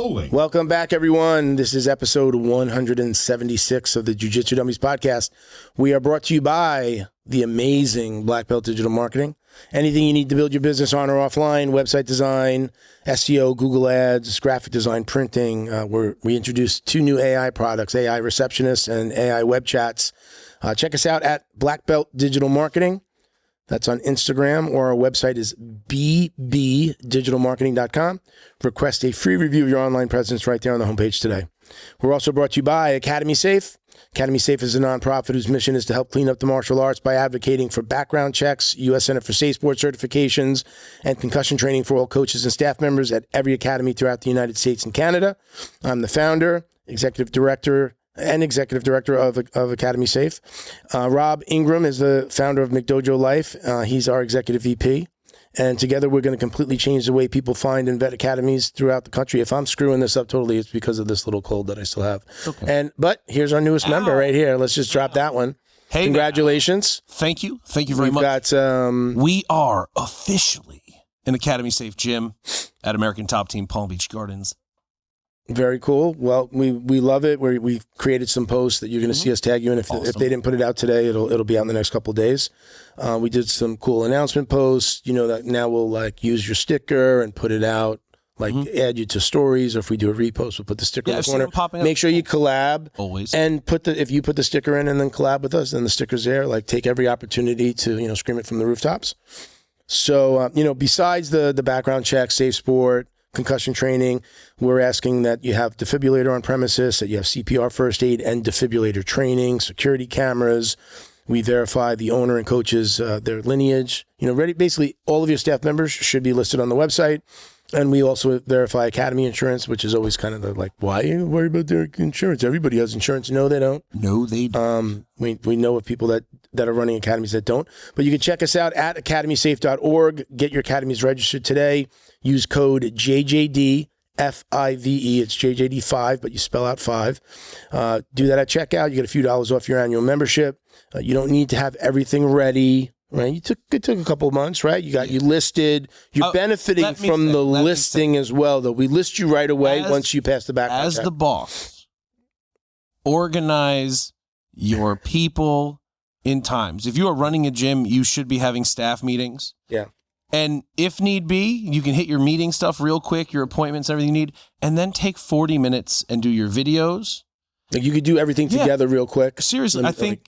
rolling. Welcome back, everyone. This is episode 176 of the Jiu-Jitsu Dummies podcast. We are brought to you by the amazing Black Belt Digital Marketing. Anything you need to build your business on or offline, website design, SEO, Google Ads, graphic design, printing. We introduced 2 new AI products, AI Receptionist and AI Web Chats. Check us out at Black Belt Digital Marketing. That's on Instagram, or our website is bbdigitalmarketing.com. Request a free review of your online presence right there on the homepage today. We're also brought to you by Academy Safe. Academy Safe is a nonprofit whose mission is to help clean up the martial arts by advocating for background checks, U.S. Center for Safe Sport certifications, and concussion training for all coaches and staff members at every academy throughout the United States and Canada. I'm the founder, executive director of Academy Safe. Rob Ingram is the founder of McDojo Life. He's our executive VP. And together we're going to completely change the way people find and vet academies throughout the country. If I'm screwing this up totally, it's because of this little cold that I still have. Okay. But here's our newest member right here. Let's just drop that one. Hey, congratulations. Man. Thank you. Thank you very much. We are officially an Academy Safe gym at American Top Team Palm Beach Gardens. Very cool. Well, we love it. We've created some posts that you're going to see us tag you in. If they didn't put it out today, it'll be out in the next couple of days. We did some cool announcement posts. You know that now we'll like use your sticker and put it out, like add you to stories, or if we do a repost, we'll put the sticker in the corner. Make sure you collab always, and if you put the sticker in and then collab with us, then the sticker's there. Like take every opportunity to scream it from the rooftops. So besides the background check, safe sport, concussion training, we're asking that you have defibrillator on premises, that you have CPR first aid and defibrillator training, security cameras. We verify the owner and coaches, their lineage. Basically all of your staff members should be listed on the website. And we also verify Academy insurance, which is always kind of why are you worried about their insurance? Everybody has insurance. No, they don't. No, they don't. We know of people that are running academies that don't. But you can check us out at academysafe.org. Get your academies registered today. Use code JJD. FIVE, it's JJD5, but you spell out 5. Do that at checkout. You get a few dollars off your annual membership. You don't need to have everything ready, right? It took a couple of months, right? You listed. You're benefiting from the listing as well, though. We list you right away once you pass the background check. As the boss, organize your people in times. If you are running a gym, you should be having staff meetings. Yeah. And if need be, you can hit your meeting stuff real quick, your appointments, everything you need, and then take 40 minutes and do your videos. Like you could do everything together real quick. Seriously, I think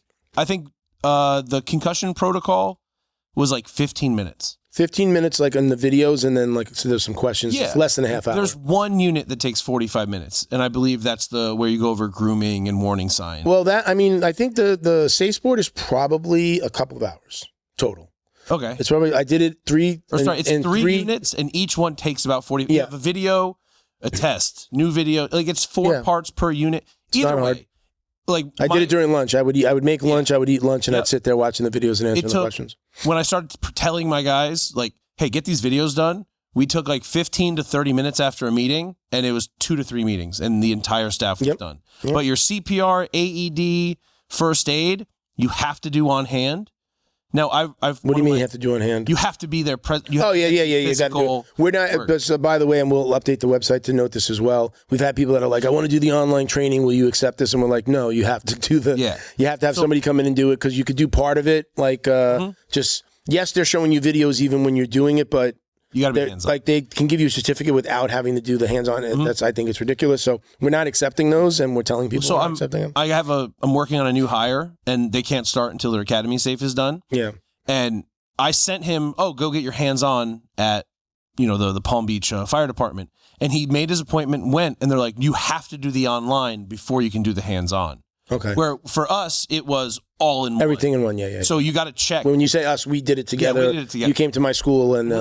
the concussion protocol was like 15 minutes. 15 minutes like on the videos, and then so there's some questions. Yeah. It's less than a half hour. There's one unit that takes 45 minutes, and I believe that's where you go over grooming and warning signs. Well, I think the safe sport is probably a couple of hours total. Okay. It's probably, I did it three. It's three units, and each one takes about 40. Yeah. You have a video, a test, new video. It's 4 parts per unit. Either way. I did it during lunch. I would make lunch, I would eat lunch, and I'd sit there watching the videos and answering the questions. When I started telling my guys, hey, get these videos done, we took 15 to 30 minutes after a meeting, and it was 2 to 3 meetings, and the entire staff was done. Yep. But your CPR, AED, first aid, you have to do on hand. Now, What do you mean you have to do on hand? You have to be there. You got to do it. We're not. But, by the way, and we'll update the website to note this as well. We've had people that are like, "I want to do the online training. Will you accept this?" And we're like, "No, you have to do the. Yeah. You have to have somebody come in and do it, because you could do part of it. Yes, they're showing you videos even when you're doing it, but you got to be hands-on. They can give you a certificate without having to do the hands-on. I think it's ridiculous. So we're not accepting those, and we're telling people we're not accepting them. I'm working on a new hire, and they can't start until their Academy Safe is done. Yeah. And I sent him, go get your hands on at, the Palm Beach Fire Department. And he made his appointment, went, and they're like, you have to do the online before you can do the hands on. Okay. Where for us, it was all in one. Everything in one, yeah. So you got to check. When you say us, we did it together. Yeah, we did it together. You came to my school, and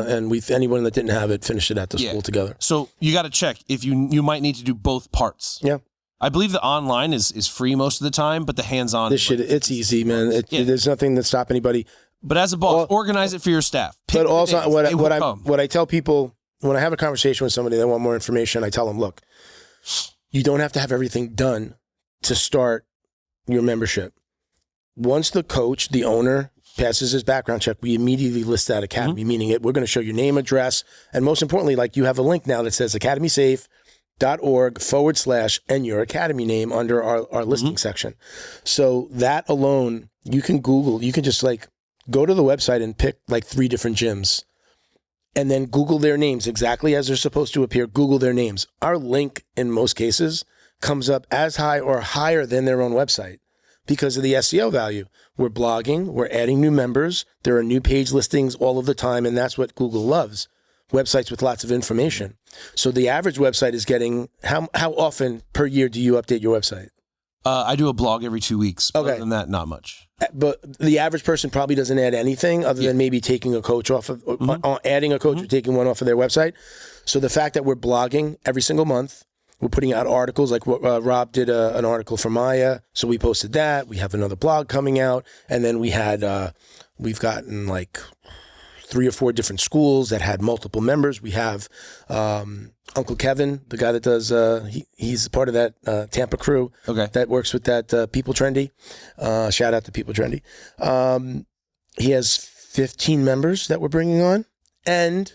anyone that didn't have it finished it at the school together. So you got to check if you might need to do both parts. Yeah. I believe the online is free most of the time, but the hands-on... It's easy, man. There's nothing that stop anybody. But as a boss, organize it for your staff. But also, what I tell people, when I have a conversation with somebody that want more information, I tell them, look, you don't have to have everything done to start your membership. Once the coach, the owner, passes his background check, we immediately list that academy, meaning we're going to show your name, address, and most importantly, you have a link now that says Academy Safe, and your academy name under our listing section. So that alone, you can Google, you can just like go to the website and pick like 3 different gyms and then Google their names exactly as they're supposed to appear. Google their names. Our link in most cases comes up as high or higher than their own website because of the SEO value. We're blogging, we're adding new members. There are new page listings all of the time. And that's what Google loves. Websites with lots of information. So the average website is getting, how often per year do you update your website? I do a blog every 2 weeks. Okay. Other than that, not much. But the average person probably doesn't add anything other than maybe taking a coach off of, adding a coach or taking one off of their website. So the fact that we're blogging every single month, we're putting out articles like Rob did an article for Maya. So we posted that. We have another blog coming out. And then we had, we've gotten like 3 or 4 different schools that had multiple members. We have Uncle Kevin, the guy that does, he's part of that Tampa crew that works with that People Trendy. Shout out to People Trendy. He has 15 members that we're bringing on, and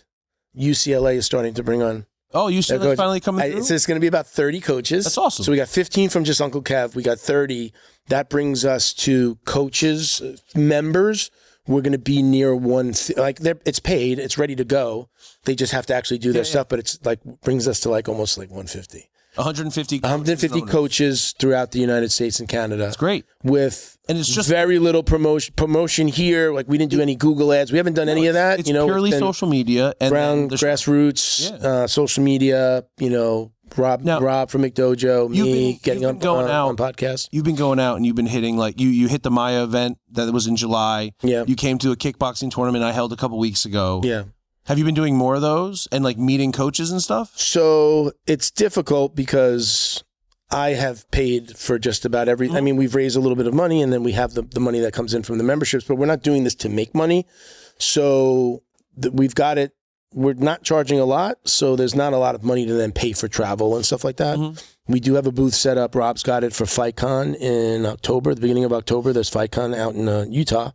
UCLA is starting to bring on. Oh, UCLA finally coming through? It's going to be about 30 coaches. That's awesome. So we got 15 from just Uncle Kev. We got 30. That brings us to coaches, members. We're going to be near it's paid, it's ready to go. They just have to actually do their stuff, but it's like brings us to like almost like 150. 150 coaches throughout the United States and Canada. That's great. And it's just very little promotion here. Like we didn't do any Google ads. We haven't done any of that. It's purely social media and grassroots, social media. Rob from McDojo, me getting on podcasts. You've been going out and you've been hitting you hit the Maya event that was in July. Yeah. You came to a kickboxing tournament I held a couple weeks ago. Yeah. Have you been doing more of those and like meeting coaches and stuff? So it's difficult because I have paid for just about everything. I mean, we've raised a little bit of money and then we have the money that comes in from the memberships, but we're not doing this to make money. So we've got it. We're not charging a lot, so there's not a lot of money to then pay for travel and stuff like that. We do have a booth set up. Rob's got it for FightCon in October, the beginning of October. There's FightCon out in Utah.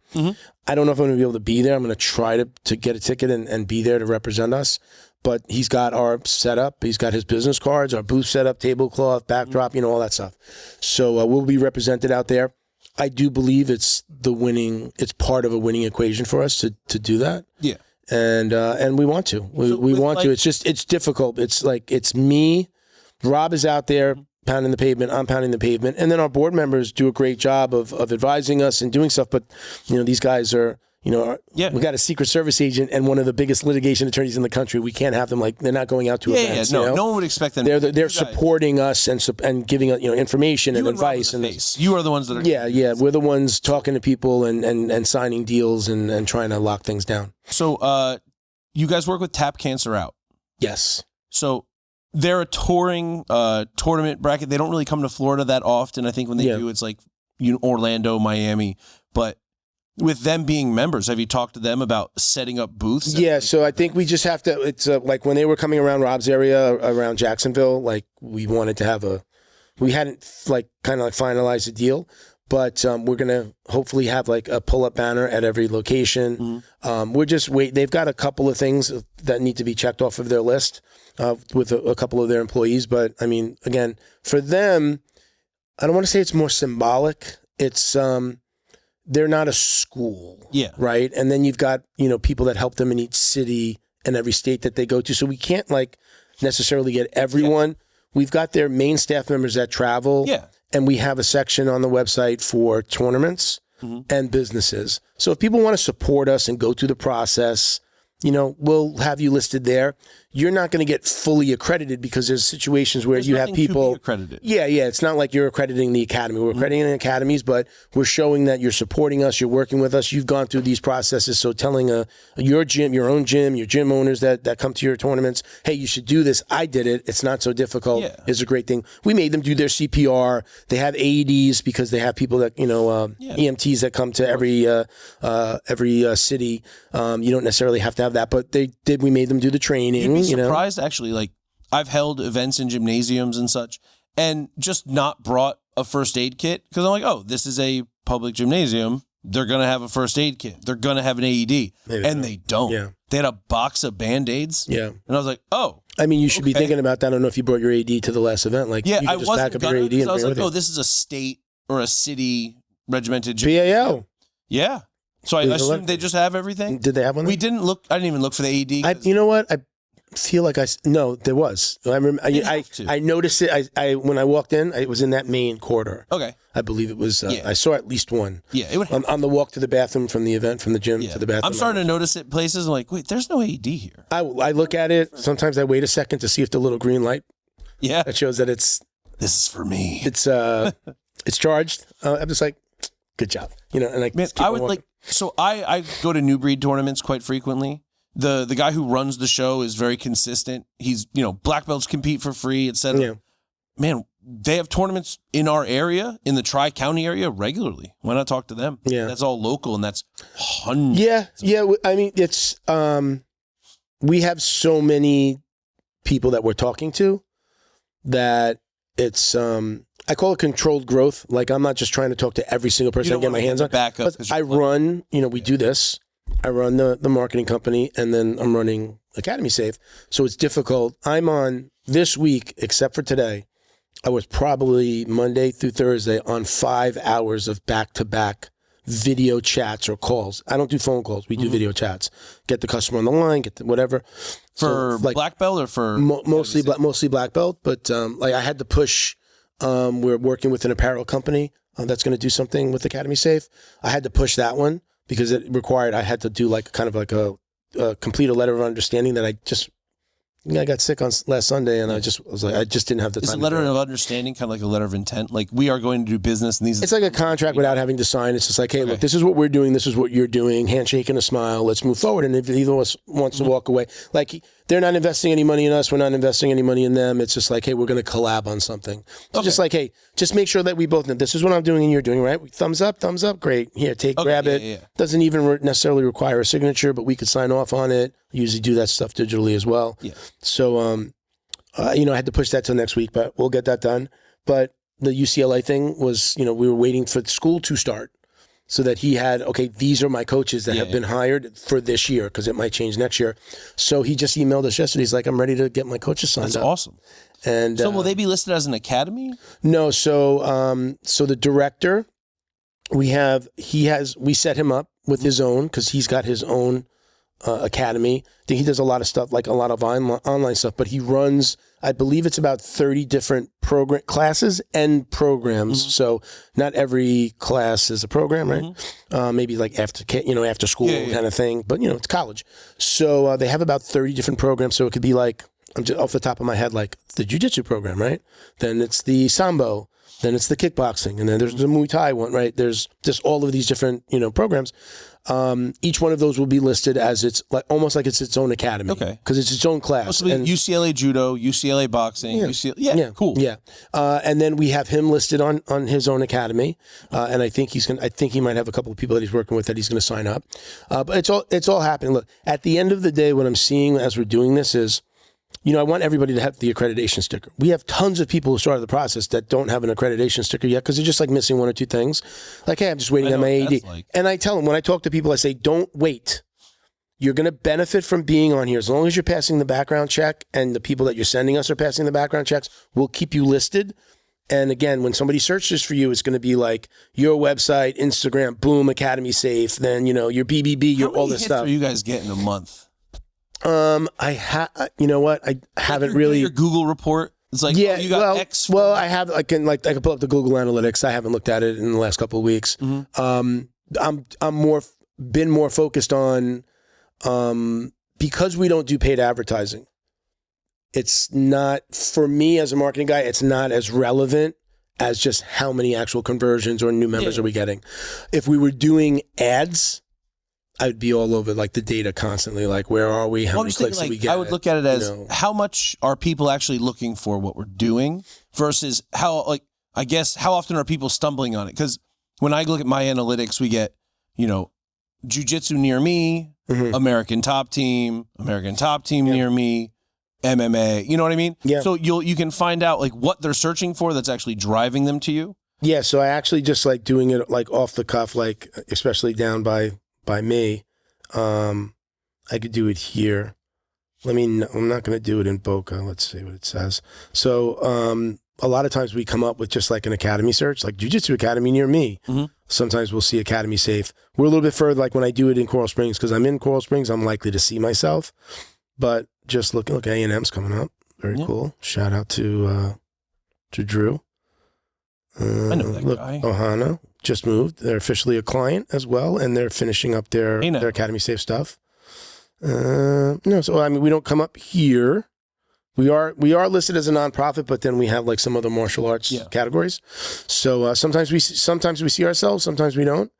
I don't know if I'm going to be able to be there. I'm going to try to get a ticket and be there to represent us. But he's got our setup. He's got his business cards, our booth setup, tablecloth, backdrop, all that stuff. So we'll be represented out there. I do believe it's part of a winning equation for us to do that. Yeah. And we want to. We want to. It's difficult. It's like it's me. Rob is out there pounding the pavement. I'm pounding the pavement, and then our board members do a great job of advising us and doing stuff. But these guys are. We got a Secret Service agent and one of the biggest litigation attorneys in the country. We can't have them they're not going out to events. No one would expect them. They're supporting us and giving information and advice. You are the ones that are. We're the ones talking to people and signing deals and trying to lock things down. So, you guys work with Tap Cancer Out. Yes. So they're a touring tournament bracket. They don't really come to Florida that often. I think when they do, it's like Orlando, Miami, with them being members, have you talked to them about setting up booths? Yeah, so I think we just have to, it's like when they were coming around Rob's area, around Jacksonville, we wanted to have we hadn't finalized a deal, but we're going to hopefully have a pull-up banner at every location. We're just they've got a couple of things that need to be checked off of their list with a couple of their employees. But I mean, again, for them, I don't want to say it's more symbolic. It's, they're not a school, right? And then you've got, people that help them in each city and every state that they go to. So we can't necessarily get everyone. Yeah. We've got their main staff members that travel, and we have a section on the website for tournaments and businesses. So if people want to support us and go through the process, we'll have you listed there. You're not going to get fully accredited because there's situations where you have people accredited. Yeah. It's not like you're accrediting the academy. We're accrediting the academies, but we're showing that you're supporting us, you're working with us, you've gone through these processes. So telling your own gym, your gym owners that come to your tournaments, hey, you should do this. I did it. It's not so difficult. It's a great thing. We made them do their CPR. They have AEDs because they have people that EMTs that come to every city. You don't necessarily have to have that, but we made them do the training. You'd be surprised, actually. I've held events in gymnasiums and such, and just not brought a first aid kit because I'm like, oh, this is a public gymnasium. They're gonna have a first aid kit. They're gonna have an AED, and they don't. Yeah. They had a box of Band-Aids. Yeah, and I was like, oh, I mean, you should be thinking about that. I don't know if you brought your AD to the last event. Like, yeah, you I just wasn't back up gonna, your AD and I was bring like, it with oh, you. this is a state or a city regimented BAO. Yeah. So I assumed they just have everything. Did they have one? We didn't look. I didn't even look for the AD. You know what? I feel like no, there was. I remember. I noticed it. I when I walked in, it was in that main corridor. Okay. I believe it was. I saw at least one. Yeah, it would on the walk to the bathroom from the event, from the gym to the bathroom. I'm starting to notice it places. I'm like, wait, there's no AD here. I look at it. Sometimes I wait a second to see if the little green light. Yeah. That shows that this is for me. It's charged. I'm just like, good job. You know, and I would like. So I go to new breed tournaments quite frequently. The guy who runs the show is very consistent. He's, black belts compete for free, etc. Yeah. Man, they have tournaments in our area, in the Tri-County area regularly. Why not talk to them? Yeah. That's all local, and that's hundreds. Yeah. I mean, it's we have so many people that we're talking to that it's I call it controlled growth. Like, I'm not just trying to talk to every single person I get my hands on. Back up. I run, we do this. I run the marketing company, and then I'm running Academy Safe. So it's difficult. I'm on this week, except for today, I was probably Monday through Thursday on 5 hours of back-to-back video chats or calls. I don't do phone calls. We do video chats. Get the customer on the line, whatever. For black belt or for? Mostly black belt, but I had to push. We're working with an apparel company that's going to do something with Academy Safe. I had to push that one because it required, I had to do complete a letter of understanding that I got sick on last Sunday, and I just didn't have the time. Is a letter of understanding kind of like a letter of intent? Like, we are going to do business, and these. It's like a contract without having to sign. It's just like, hey, look, this is what we're doing. This is what you're doing. Handshake and a smile. Let's move forward. And if either of us wants to walk away, like, they're not investing any money in us, we're not investing any money in them. It's just like, hey, we're going to collab on something. So just like, hey, just make sure that we both know this is what I'm doing and you're doing, right? Thumbs up, great. Here, grab it. Yeah. Doesn't even necessarily require a signature, but we could sign off on it. I usually do that stuff digitally as well. Yeah. So, I had to push that till next week, but we'll get that done. But the UCLA thing was, we were waiting for school to start so that he had, these are my coaches that have been hired for this year, because it might change next year. So he just emailed us yesterday. He's like, I'm ready to get my coaches signed up. That's awesome. And so will they be listed as an academy? No. So the director, we set him up with his own, because he's got his own academy. I think he does a lot of stuff, like a lot of online stuff, but he runs, I believe it's about 30 different classes and programs. Mm-hmm. So not every class is a program, right? Mm-hmm. Maybe like after school kind of thing, but it's college. So they have about 30 different programs. So it could be like, I'm just off the top of my head, like the Jiu-Jitsu program, right? Then it's the Sambo, then it's the kickboxing, and then there's the Muay Thai one, right? There's just all of these different, programs. Each one of those will be listed as almost like it's its own academy. Okay. Because it's its own class. So and UCLA Judo, UCLA Boxing, UCLA. Cool. Yeah. And then we have him listed on his own academy. And I think he might have a couple of people that he's working with that he's going to sign up. But it's all happening. Look, at the end of the day, what I'm seeing as we're doing this is, I want everybody to have the accreditation sticker. We have tons of people who started the process that don't have an accreditation sticker yet because they're just like missing one or two things. Like, hey, I'm just waiting on my AD. And I tell them, when I talk to people, I say, don't wait. You're going to benefit from being on here. As long as you're passing the background check and the people that you're sending us are passing the background checks, we'll keep you listed. And again, when somebody searches for you, it's going to be like your website, Instagram, boom, Academy Safe, then, your BBB, all this stuff. How many hits are you guys getting a month? You know what? I haven't really your Google report. It's like, you got X. Well, I have. I can pull up the Google Analytics. I haven't looked at it in the last couple of weeks. Mm-hmm. I'm been more focused on, because we don't do paid advertising. It's not, for me as a marketing guy, it's not as relevant as just how many actual conversions or new members are we getting. If we were doing ads, I'd be all over the data constantly. Like, where are we? How many clicks did we get? I would look at it as how much are people actually looking for what we're doing versus how often are people stumbling on it? Because when I look at my analytics, we get, Jiu-Jitsu near me, American Top Team near me, MMA. You know what I mean? Yeah. So you can find out what they're searching for that's actually driving them to you. Yeah. So I actually just doing it off the cuff, especially down by me. I could do it here. I'm not going to do it in Boca. Let's see what it says. So a lot of times we come up with just like an academy search, like Jiu-Jitsu Academy near me. Mm-hmm. Sometimes we'll see Academy Safe. We're a little bit further, like when I do it in Coral Springs, because I'm in Coral Springs, I'm likely to see myself. But just look, A&M's coming up. Very cool. Shout out to Drew. I know that guy. Ohana just moved. They're officially a client as well, and they're finishing up their Academy Safe stuff. No, so I mean, we don't come up here. We are listed as a nonprofit, but then we have like some other martial arts categories. So sometimes we see ourselves, sometimes we don't.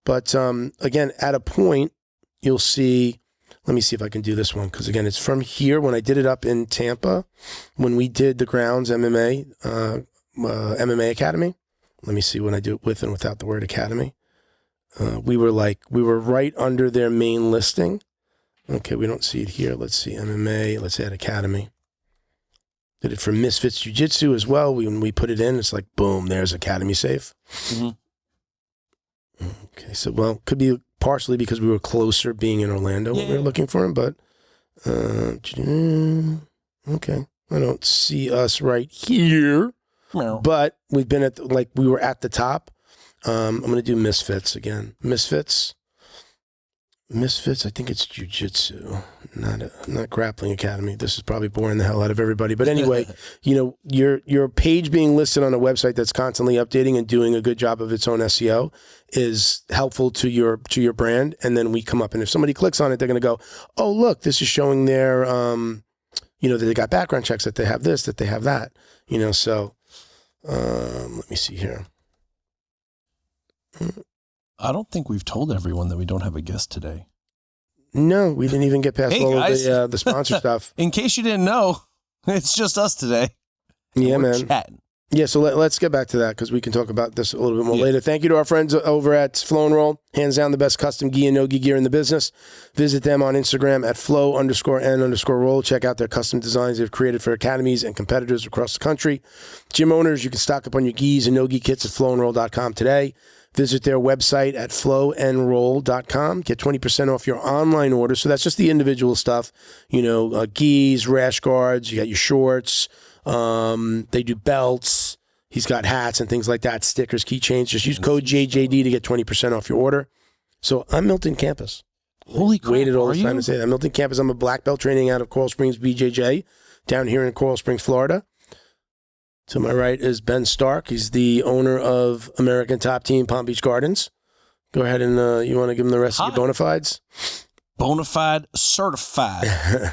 But again, at a point, you'll see. Let me see if I can do this one, because again, it's from here. When I did it up in Tampa, when we did the Grounds MMA Academy. Let me see when I do it with and without the word academy. We were right under their main listing. Okay, we don't see it here. Let's see MMA. Let's add academy. Did it for Misfits Jiu-Jitsu as well. When we put it in, it's like, boom, there's Academy Safe. Mm-hmm. Okay, so, well, could be partially because we were closer being in Orlando when we were looking for him, but, okay. I don't see us right here, but we've been we were at the top. I'm going to do Misfits again. Misfits, I think it's Jiu-Jitsu, not Grappling Academy. This is probably boring the hell out of everybody. But anyway, your page being listed on a website that's constantly updating and doing a good job of its own SEO is helpful to your brand. And then we come up, and if somebody clicks on it, they're going to go, oh, look, this is showing their, that they got background checks, that they have this, that they have that, so let me see here. I don't think we've told everyone that we don't have a guest today. No, we didn't even get past all of the sponsor stuff. In case you didn't know, it's just us today. Yeah, man. Chatting. Yeah, so let's get back to that, because we can talk about this a little bit more later. Thank you to our friends over at Flow and Roll. Hands down the best custom gi and no-gi gear in the business. Visit them on Instagram at flow_n_roll. Check out their custom designs they've created for academies and competitors across the country. Gym owners, you can stock up on your gis and no-gi kits at flowandroll.com today. Visit their website at flowandroll.com. Get 20% off your online order. So that's just the individual stuff. Gis, rash guards, you got your shorts. They do belts. He's got hats and things like that, stickers, keychains. Just use code JJD to get 20% off your order. So I'm Milton Campis. Holy crap, waited all this time to say that. I'm Milton Campis. I'm a black belt training out of Coral Springs BJJ down here in Coral Springs, Florida. To my right is Ben Stark. He's the owner of American Top Team Palm Beach Gardens. Go ahead and you want to give him the rest of your bona fides? Bonafide certified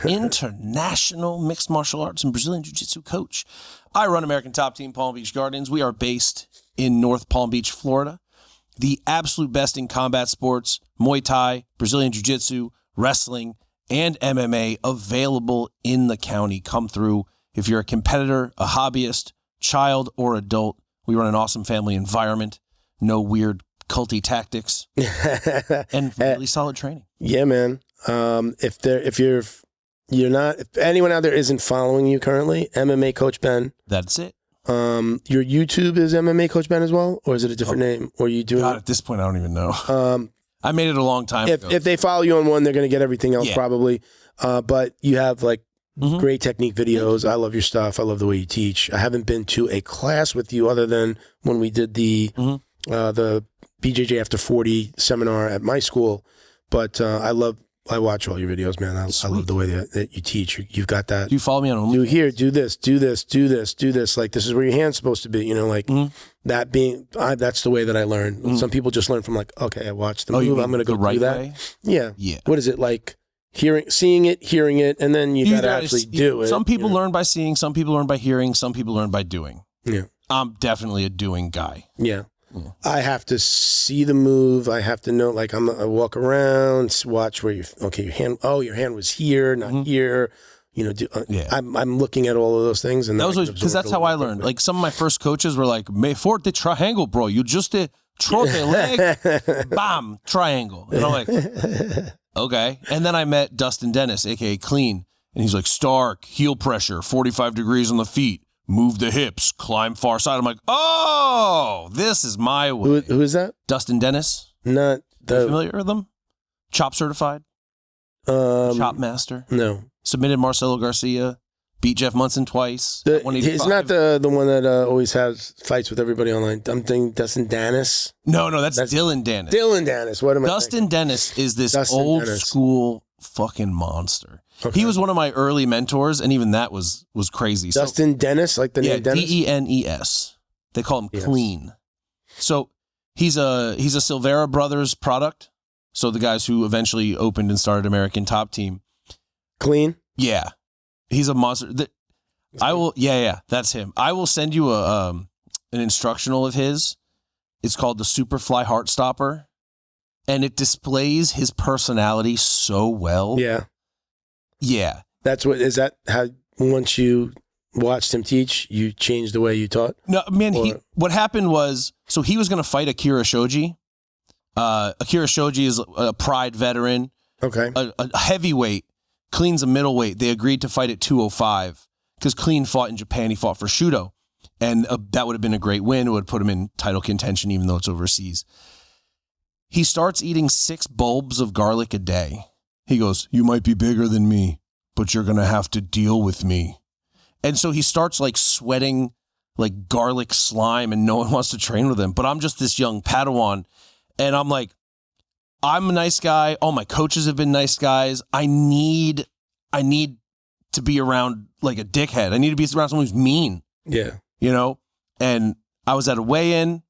international mixed martial arts and Brazilian Jiu-Jitsu coach. I run American Top Team Palm Beach Gardens. We are based in North Palm Beach, Florida. The absolute best in combat sports, Muay Thai, Brazilian Jiu-Jitsu, wrestling, and MMA available in the county. Come through. If you're a competitor, a hobbyist, child, or adult, we run an awesome family environment. No weird culty tactics and really solid training. Yeah, man. If anyone out there isn't following you currently, MMA Coach Ben. That's it. Your YouTube is MMA Coach Ben as well, or is it a different name? Or you doing? God, at this point, I don't even know. I made it a long time ago. If they follow you on one, they're going to get everything else probably. But you have great technique videos. I love your stuff. I love the way you teach. I haven't been to a class with you other than when we did the BJJ After 40 seminar at my school. But I watch all your videos, man. I love the way that you teach. You've got that. Do you follow me on? Do here, do this, do this, do this, do this. Like, this is where your hand's supposed to be. That being, that's the way that I learn. Some people just learn from okay, I watched the move. I'm going to go do that. Way? Yeah. What is it like? Seeing it, and then you got to actually do it. Some people learn by seeing, some people learn by hearing, some people learn by doing. Yeah. I'm definitely a doing guy. Yeah. I have to see the move. I have to know, I walk around, watch where your hand was here, not here. I'm looking at all of those things. And because that's how I learned. Some of my first coaches were like, "Me forte triangle, bro. You just trote leg, bam, triangle." And I'm like, okay. And then I met Dustin Dennis, aka Clean, and he's like, Stark, heel pressure, 45 degrees on the feet, move the hips, climb far side. I'm like, oh, this is my way. Who is that? Dustin Dennis. Not Are you familiar with them? Chop certified. Chop Master. No. Submitted Marcelo Garcia. Beat Jeff Munson twice. He's not the one that always has fights with everybody online. I'm thinking Dustin Dennis. No, that's Dylan Dennis. Dylan Dennis. What am I Dustin Dennis is this old school fucking monster. Okay. He was one of my early mentors, and even that was crazy. Dustin Dennis, like the name Dennis? Denes. They call him Clean. So he's a Silvera Brothers product. So the guys who eventually opened and started American Top Team. Clean? Yeah. He's a monster. I will. Yeah, that's him. I will send you an instructional of his. It's called the Superfly Heartstopper, and it displays his personality so well. Yeah. That's what is that? How once you watched him teach, you changed the way you taught? No, man. What happened was, so he was going to fight Akira Shoji. Akira Shoji is a Pride veteran. Okay. A heavyweight. Clean's a middleweight. They agreed to fight at 205 because Clean fought in Japan. He fought for Shudo. And that would have been a great win. It would put him in title contention, even though it's overseas. He starts eating 6 bulbs of garlic a day. He goes, "You might be bigger than me, but you're going to have to deal with me." And so he starts like sweating like garlic slime, and no one wants to train with him. But I'm just this young Padawan. And I'm like, I'm a nice guy. All my coaches have been nice guys. I need to be around like a dickhead. I need to be around someone who's mean. Yeah. You know? And I was at a weigh-in, and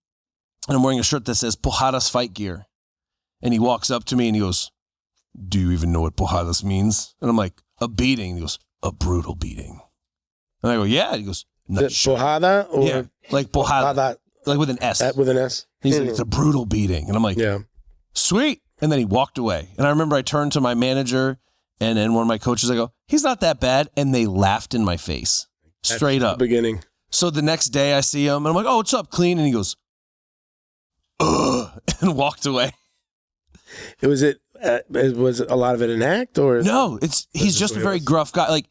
I'm wearing a shirt that says Pojadas Fight Gear. And he walks up to me and he goes, "Do you even know what Pojadas means?" And I'm like, "A beating." And he goes, "A brutal beating." And I go, "Yeah." And he goes, "Sure." Pojada? Or yeah, like Pojada. Like with an S. With an S? He's like, "It's a brutal beating." And I'm like, "Yeah. Sweet." And then he walked away. And I remember I turned to my manager and then one of my coaches, I go, "He's not that bad." And they laughed in my face. Straight up. Beginning. So the next day I see him and I'm like, "Oh, what's up, Clean?" And he goes, "Ugh," and walked away. Was a lot of it an act or? No, he's just a very gruff guy. Like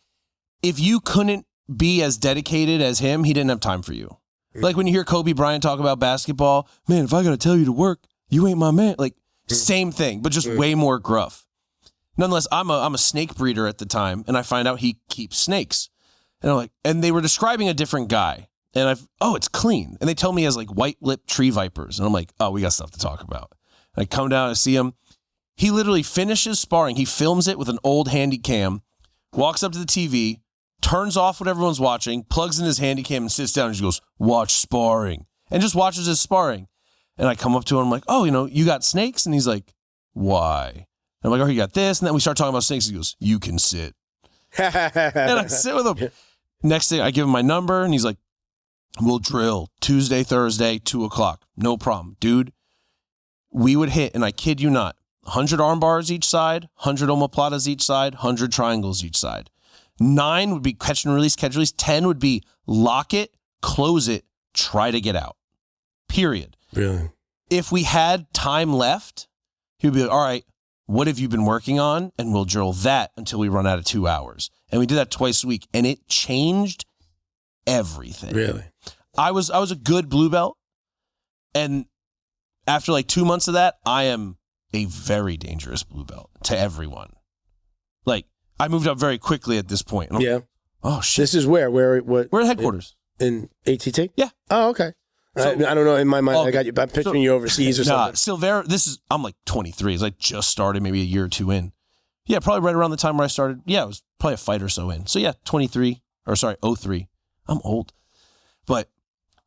if you couldn't be as dedicated as him, he didn't have time for you. Like when you hear Kobe Bryant talk about basketball, "Man, if I got to tell you to work, you ain't my man." Like same thing, but just way more gruff. Nonetheless, I'm a snake breeder at the time, and I find out he keeps snakes. And I'm like, and they were describing a different guy. And it's Clean. And they tell me he has like white-lipped tree vipers. And I'm like, oh, we got stuff to talk about. And I come down and see him. He literally finishes sparring. He films it with an old handy cam, walks up to the TV, turns off what everyone's watching, plugs in his handy cam and sits down and just goes, "Watch sparring." And just watches his sparring. And I come up to him, I'm like, "Oh, you got snakes?" And he's like, "Why?" And I'm like, "Oh, you got this." And then we start talking about snakes. He goes, "You can sit." And I sit with him. Next thing, I give him my number, and he's like, "We'll drill Tuesday, Thursday, 2:00. No problem." Dude, we would hit, and I kid you not, 100 arm bars each side, 100 omoplatas each side, 100 triangles each side. 9 would be catch and release, 10 would be lock it, close it, try to get out. Period. Really? If we had time left, he would be like, "All right, what have you been working on?" And we'll drill that until we run out of 2 hours. And we did that twice a week, and it changed everything. Really? I was a good blue belt, and after like 2 months of that, I am a very dangerous blue belt to everyone. Like, I moved up very quickly at this point. And I'm like, oh, shit. This is where? What? We're at headquarters. In ATT? Yeah. Oh, okay. So, I don't know. In my mind, I'm picturing you overseas or something. Silvera, I'm like 23. It's like just started maybe a year or two in. Yeah, probably right around the time where I started. Yeah, it was probably a fight or so in. So yeah, 03. I'm old. But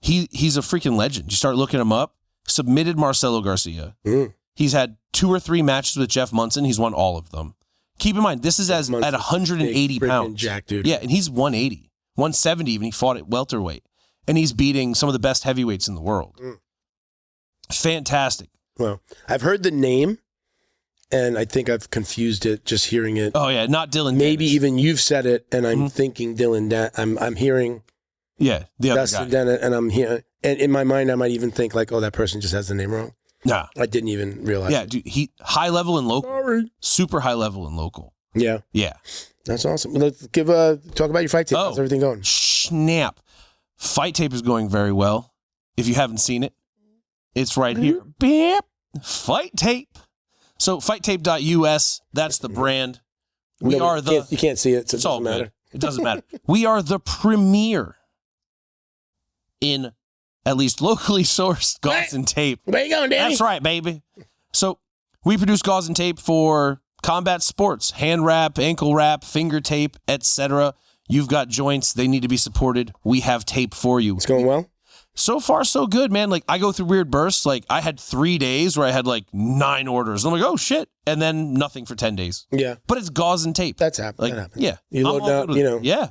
he's a freaking legend. You start looking him up. Submitted Marcelo Garcia. He's had 2 or 3 matches with Jeff Munson. He's won all of them. Keep in mind, this is at 180 pounds. Jack, dude. Yeah, and he's 180. 170 even. He fought at welterweight. And he's beating some of the best heavyweights in the world. Fantastic. Well, I've heard the name, and I think I've confused it just hearing it. Oh, yeah, not Dylan Maybe Dennis. even you've said it, and I'm thinking Dylan I'm hearing the other Dustin guy. Dennis, and I'm here. And in my mind, I might even think like, oh, that person just has the name wrong. Nah. I didn't even realize. Yeah, dude, he high level and local. Sorry. Super high level and local. Yeah. Yeah. That's awesome. Let's talk about your fight tape. How's everything going? Snap. Fight tape is going very well. If you haven't seen it, it's right here. Beep. Fight tape. So fighttape.us, that's the brand. We are the... You can't see it, so it doesn't matter. It doesn't matter. We are the premier in at least locally sourced gauze and tape. Where you going, Danny? That's right, baby. So we produce gauze and tape for combat sports, hand wrap, ankle wrap, finger tape, etc. You've got joints. They need to be supported. We have tape for you. It's going well? So far, so good, man. Like, I go through weird bursts. Like, I had 3 days where I had like 9 orders. I'm like, oh shit. And then nothing for 10 days. Yeah. But it's gauze and tape. That's happened. Like, that happens. yeah. You load up, you know. Yeah.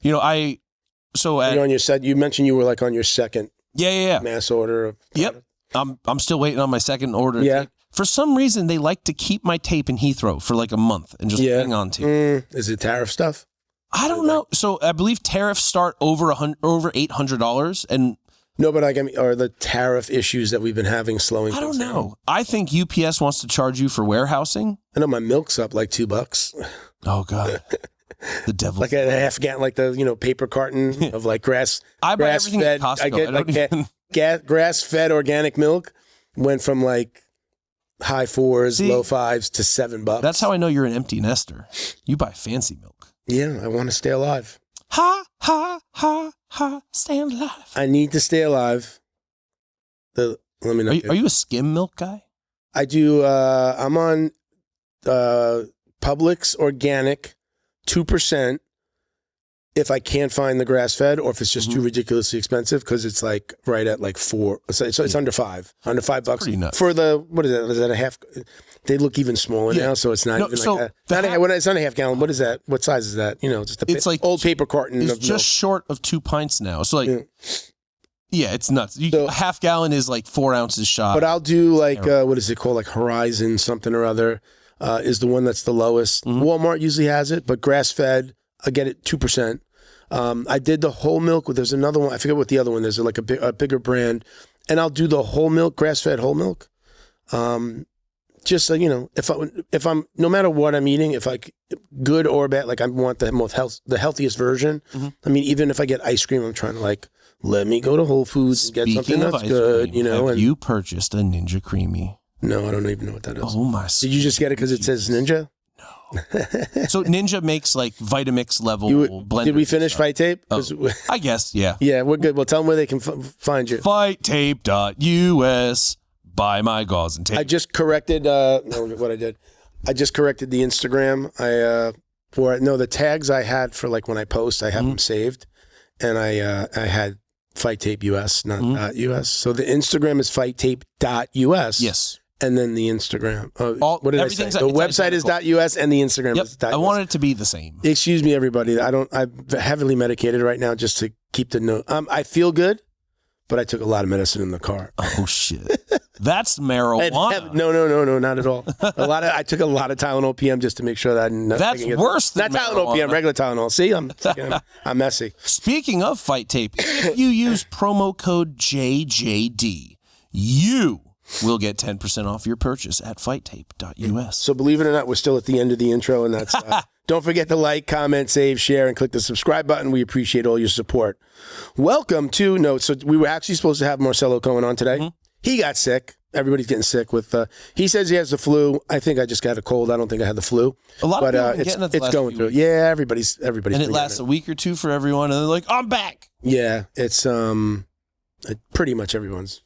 You know, you're on your set. You mentioned you were like on your second mass order of product. Yep. I'm still waiting on my second order. Yeah. For some reason, they like to keep my tape in Heathrow for like a month and just hang on to it. Is it tariff stuff? I don't know. So I believe tariffs start over $800, and no, but I mean, are the tariff issues that we've been having slowing? I don't things know. down? I think UPS wants to charge you for warehousing. I know my milk's up like $2. Oh God, the devil! Like a half gallon, like the paper carton of like grass. I buy everything fed. at Costco. I get grass fed organic milk. Went from like high 4s, low 5s to $7. That's how I know you're an empty nester. You buy fancy milk. Yeah, I want to stay alive. Ha ha ha ha! Stay alive. I need to stay alive. Let me know. Are you a skim milk guy? I do. I'm on Publix organic, 2%. If I can't find the grass fed, or if it's just too ridiculously expensive, because it's like right at like 4. It's under $5. Under $5 pretty nuts. for the what is that? Is that a half? They look even smaller now, so it's not even so like it's not a half gallon. What is that? What size is that? Just it's like old paper carton. It's of just milk. short of 2 pints now. So like, yeah, it's nuts. A half gallon is like 4 ounces shot. But I'll do like what is it called? Like Horizon something or other is the one that's the lowest. Walmart usually has it, but grass fed, I get it 2%. I did the whole milk. There's another one. I forget what the other one. There's like a bigger brand, and I'll do the whole milk, grass fed whole milk. Just so if I'm no matter what I'm eating, if good or bad, like I want the healthiest version. I mean, even if I get ice cream, I'm trying to like let me go to Whole Foods and get something that's good. Have you purchased a Ninja Creamy? No, I don't even know what that is. Oh my! Did you just get it because it says Ninja? No. So Ninja makes like Vitamix level blenders. Did we finish Fight Tape? I guess, yeah. Yeah, we're good. Well, tell them where they can find you. Fighttape.us. Buy my gauze and tape. I just corrected what I did. I just corrected the Instagram. The tags I had for like when I post, I have them saved, and I had Fight Tape US, not .us. So the Instagram is fighttape.us. Yes. And then the Instagram. What did I say? The website is .us and the Instagram is .us. I wanted it to be the same. Excuse me, everybody. I'm heavily medicated right now just to keep the note. I feel good, but I took a lot of medicine in the car. Oh shit. That's marijuana. No, not at all. I took a lot of Tylenol PM just to make sure that that's worse than not Tylenol PM, regular Tylenol. See, I'm messy. Speaking of Fight Tape, if you use promo code JJD, you will get 10% off your purchase at fighttape.us. So believe it or not, we're still at the end of the intro, and that's don't forget to like, comment, save, share, and click the subscribe button. We appreciate all your support. Welcome to So we were actually supposed to have Marcelo Cohen on today. He got sick. Everybody's getting sick with. He says he has the flu. I think I just got a cold. I don't think I had the flu. A lot of people it's going through. Yeah, everybody's. And it lasts a week or two for everyone, and they're like, "I'm back." Yeah, it's pretty much everyone's.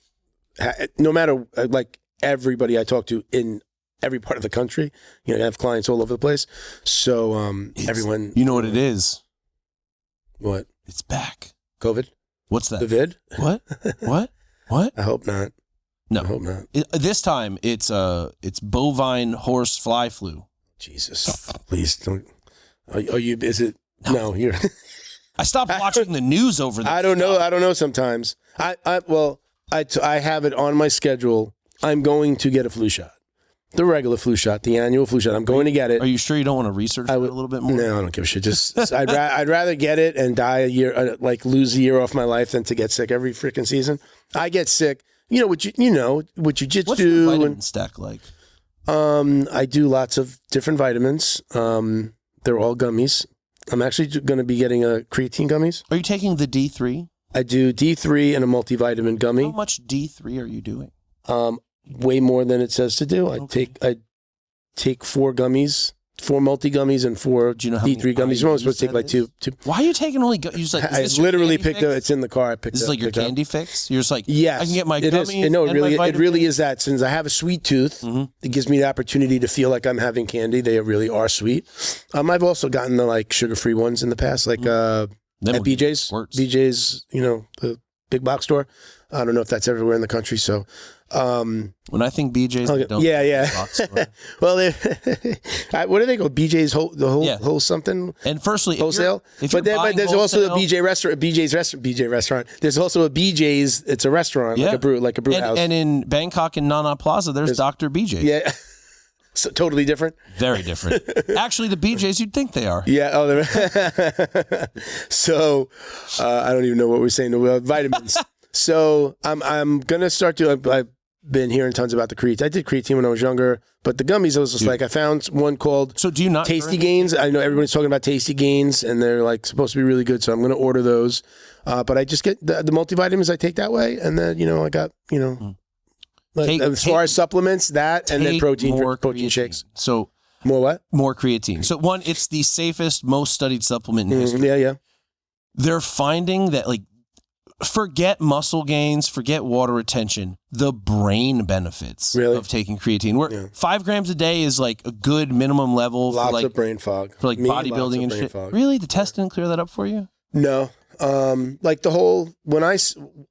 No matter like everybody I talk to in every part of the country, I have clients all over the place. So everyone, you know what it is? What? It's back. COVID? What's that? The vid? What? What? I hope not. No. I hope not. This time it's bovine horse fly flu. Jesus, please don't. Are you? Is it? No, you're. I stopped watching the news over this. I don't know. I don't know. Sometimes I have it on my schedule. I'm going to get a flu shot, the regular flu shot, the annual flu shot. I'm going to get it. Are you sure you don't want to research it a little bit more? No, I don't give a shit. Just I'd rather get it and die a year, lose a year off my life, than to get sick every freaking season. I get sick. With jiu-jitsu. What's your vitamin stack like? I do lots of different vitamins. They're all gummies. I'm actually going to be getting a creatine gummies. Are you taking the D3? I do D3 and a multivitamin gummy. How much D3 are you doing? Way more than it says to do. Okay. I take 4 gummies, 4 multi gummies, and 4 Do you know how D3 many gummies. You're only IUs supposed to take that like two. Why are you taking only? You just like I literally picked up. It's in the car. I picked This is up. like your candy fix. You're just like, yes, I can get my it is. gummies. No, it and my really, it really vitamins. is that. Since I have a sweet tooth, it gives me the opportunity to feel like I'm having candy. They really are sweet. I've also gotten the like sugar-free ones in the past, like at BJ's. BJ's, you know, the big box store. I don't know if that's everywhere in the country. So, when I think BJ's, I don't box store. well, what do they call BJ's? Whole something. And firstly, wholesale. If but there's also the BJ restaurant. BJ restaurant. There's also a BJ's. It's a restaurant, like a brew house. And in Bangkok in Nana Plaza, there's Dr. BJ. Yeah. So totally different. Very different. Actually, the BJ's, you'd think they are. Yeah. Oh, so I don't even know what we're saying. Vitamins. So I'm gonna start to. I've been hearing tons about the creatine. I did creatine when I was younger, but the gummies, I was just like, I found one called So do you not Tasty Gains. I know everybody's talking about Tasty Gains, and they're like supposed to be really good. So I'm gonna order those. But I just get the multivitamins I take that way, and then I got as far as supplements, that and then protein shakes. So more what? More creatine. So one, it's the safest, most studied supplement in history. Yeah. They're finding that forget muscle gains, forget water retention, the brain benefits of taking creatine. 5 grams a day is like a good minimum level lots of brain fog. For bodybuilding and shit. Fog. Really? The test didn't clear that up for you? No. Like the whole,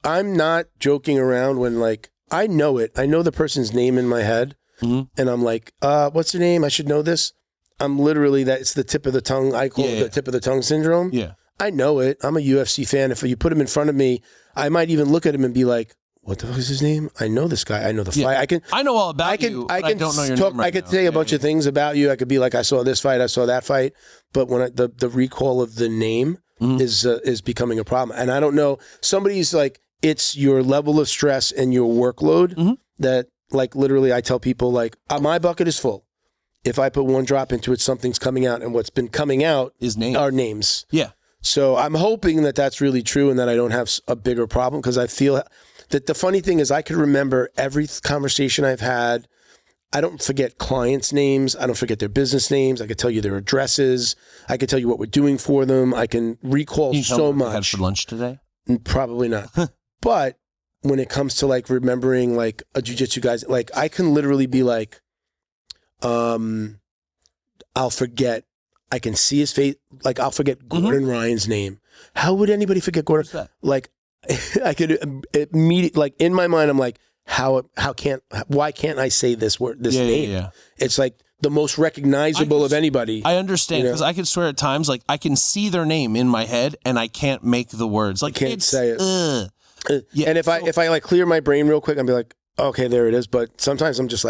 I'm not joking around when I know it. I know the person's name in my head, and I'm like, what's their name? I should know this. I'm literally, it's the tip of the tongue. I call it the tip of the tongue syndrome. Yeah. I know it. I'm a UFC fan. If you put him in front of me, I might even look at him and be like, what the fuck is his name? I know this guy. I know the fight. I know all about you. I don't know your name right now. I could say a bunch of things about you. I could be like, I saw this fight. I saw that fight. But when the recall of the name is becoming a problem. And I don't know. Somebody's like, it's your level of stress and your workload that literally I tell people my bucket is full. If I put one drop into it, something's coming out. And what's been coming out are names. Yeah. So I'm hoping that that's really true and that I don't have a bigger problem, because I feel that the funny thing is I could remember every conversation I've had. I don't forget clients' names. I don't forget their business names. I could tell you their addresses. I could tell you what we're doing for them. I can recall so much. What you had for lunch today? Probably not. But when it comes to remembering a jiu-jitsu guys, I can literally be I'll forget. I can see his face. I'll forget Gordon Ryan's name. How would anybody forget Gordon? I could immediately, in my mind, I'm like, why can't I say this word, this name? Yeah. It's the most recognizable of anybody. I understand, because I could swear at times, I can see their name in my head and I can't make the words. I can't say it. Yeah, and if I clear my brain real quick, I'll be like, okay, there it is. But sometimes I'm just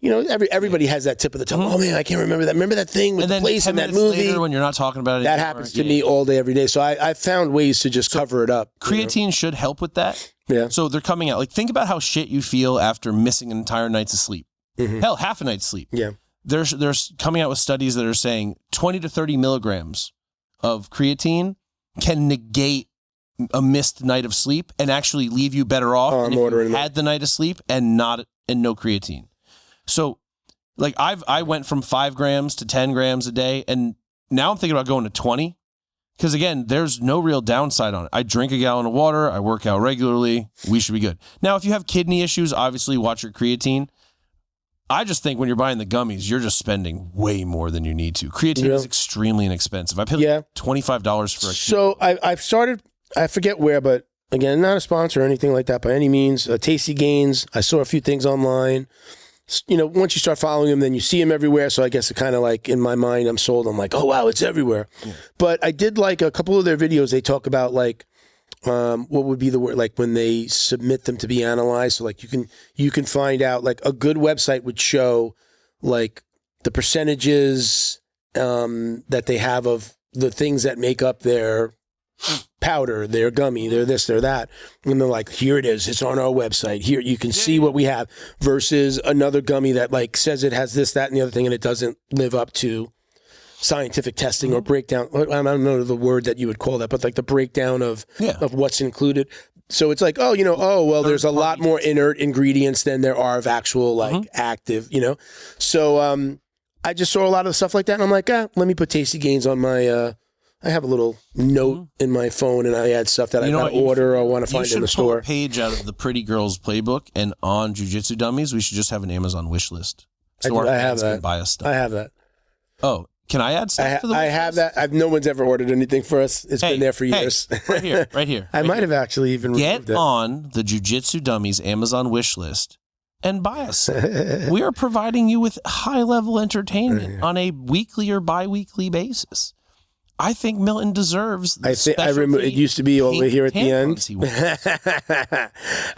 everybody has that tip of the tongue. Oh man, I can't remember that. Remember that thing with the place in that movie? Later, when you're not talking about it, that happens to me all day, every day. So I found ways to just cover it up. Creatine should help with that. Yeah. So they're coming out. Think about how shit you feel after missing an entire night's of sleep. Hell, half a night's sleep. Yeah. They're coming out with studies that are saying 20 to 30 milligrams of creatine can negate a missed night of sleep and actually leave you better off than if you had the night of sleep and no creatine. So, I went from 5 grams to 10 grams a day, and now I'm thinking about going to 20, because again, there's no real downside on it. I drink a gallon of water, I work out regularly, we should be good. Now, if you have kidney issues, obviously watch your creatine. I just think when you're buying the gummies, you're just spending way more than you need to. Creatine is extremely inexpensive. I paid $25 for a So I've started, I forget where, but again, not a sponsor or anything like that by any means. Tasty Gains, I saw a few things online. Once you start following them, then you see them everywhere. So I guess it kind of in my mind, I'm sold. I'm like, oh, wow, it's everywhere. Yeah. But I did a couple of their videos. They talk about what would be the word, when they submit them to be analyzed. So you can find out a good website would show the percentages that they have of the things that make up their powder, their gummy, their this, their that. And they're like, here it is. It's on our website. Here, you can see what we have, versus another gummy that says it has this, that, and the other thing, and it doesn't live up to scientific testing or breakdown. I don't know the word that you would call that, but the breakdown of what's included. So it's like, there's a lot more inert ingredients than there are of actual like active, So I just saw a lot of stuff like that, and I'm like, let me put Tasty Gains on my. I have a little note in my phone, and I add stuff that I want to order or want to find in the store. You should pull a page out of the Pretty Girls Playbook, and on Jiu-Jitsu Dummies, we should just have an Amazon wish list. So I have that. Can buy us stuff. I have that. Oh, can I add stuff to the wish list? I have that. No one's ever ordered anything for us. It's been there for years. Right here. I might have actually even get on the Jiu-Jitsu Dummies Amazon wish list and buy us. We are providing you with high-level entertainment on a weekly or bi-weekly basis. I think Milton deserves it used to be over here at the end.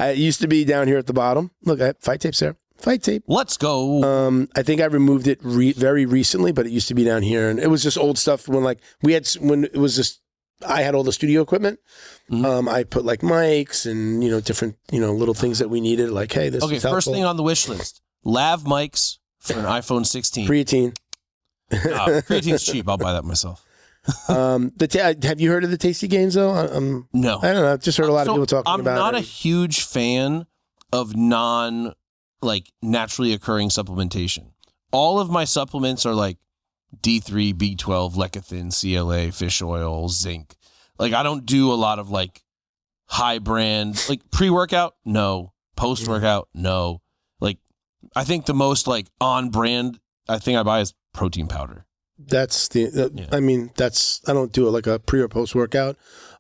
It used to be down here at the bottom. Look, I have fight tapes there. Fight tape. Let's go. I think I removed it very recently, but it used to be down here, and it was just old stuff when it was just I had all the studio equipment. I put like mics and different little things that we needed. Like, hey, this. Okay, first thing on the wish list: lav mics for an iPhone 16. Creatine. Creatine's cheap. I'll buy that myself. Have you heard of the Tasty Gains though? No, I don't know. I've just heard a lot of people talking about it. I'm not a huge fan of naturally occurring supplementation. All of my supplements are like D3, B12, lecithin, CLA, fish oil, zinc. Like I don't do a lot of like high brand, like pre-workout. No. Post-workout. No. Like I think the most like on brand I think I buy is protein powder. That's I don't do it like a pre or post workout.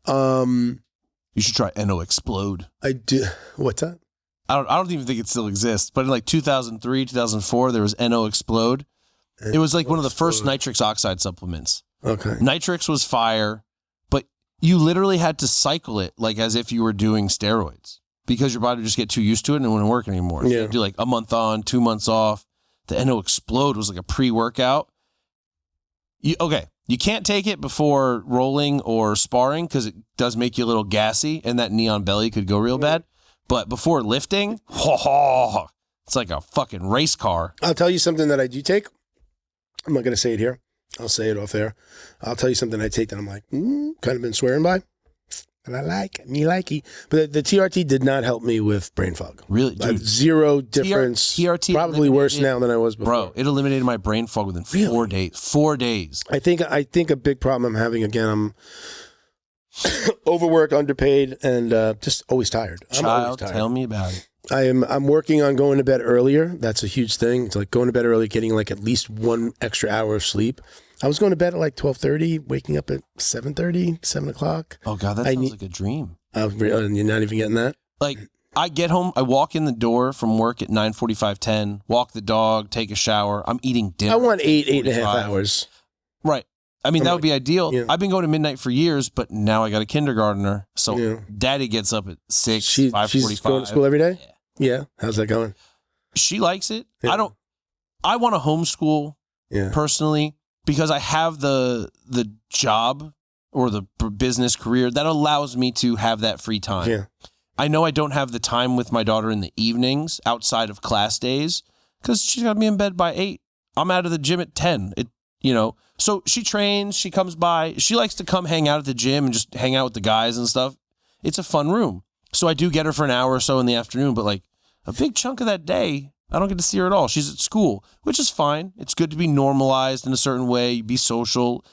You should try NO Explode. I do. What's that? I don't even think it still exists, but in like 2003, 2004, there was NO Explode. It was like one of the first nitrix oxide supplements. Okay. Nitrix was fire, but you literally had to cycle it like as if you were doing steroids because your body would just get too used to it and it wouldn't work anymore. So you do like a month on, 2 months off. The NO Explode was like a pre-workout. You can't take it before rolling or sparring because it does make you a little gassy and that neon belly could go real bad. But before lifting, it's like a fucking race car. I'll tell you something that I do take. I'm not going to say it here. I'll say it off air. I'll tell you something I take that I'm like, kind of been swearing by. And I like me likey. But the TRT did not help me with brain fog. Really? Dude, zero difference. TRT probably worse now than I was before. Bro, it eliminated my brain fog within 4 days. 4 days. I think a big problem I'm having, again, I'm overworked, underpaid, and just always tired. I'm always tired. Tell me about it. I'm working on going to bed earlier. That's a huge thing. It's like going to bed early, getting like at least 1 extra hour of sleep. I was going to bed at like 12:30, waking up at 7:30, 7 o'clock. Oh, God, that sounds like a dream. You're not even getting that? Like, I get home, I walk in the door from work at 9:45, 10, walk the dog, take a shower. I'm eating dinner. I want 8.5 hours. Right. I mean, that would be ideal. Yeah. I've been going to midnight for years, but now I got a kindergartner. So Daddy gets up at 6, 5:45. She's going to school every day? Yeah. How's that going? She likes it. Yeah. I want to homeschool personally because I have the job or the business career that allows me to have that free time. Yeah. I know I don't have the time with my daughter in the evenings outside of class days because she's got to be in bed by 8. I'm out of the gym at 10. So she trains, she comes by. She likes to come hang out at the gym and just hang out with the guys and stuff. It's a fun room. So I do get her for an hour or so in the afternoon, but like a big chunk of that day, I don't get to see her at all. She's at school, which is fine. It's good to be normalized in a certain way, be social.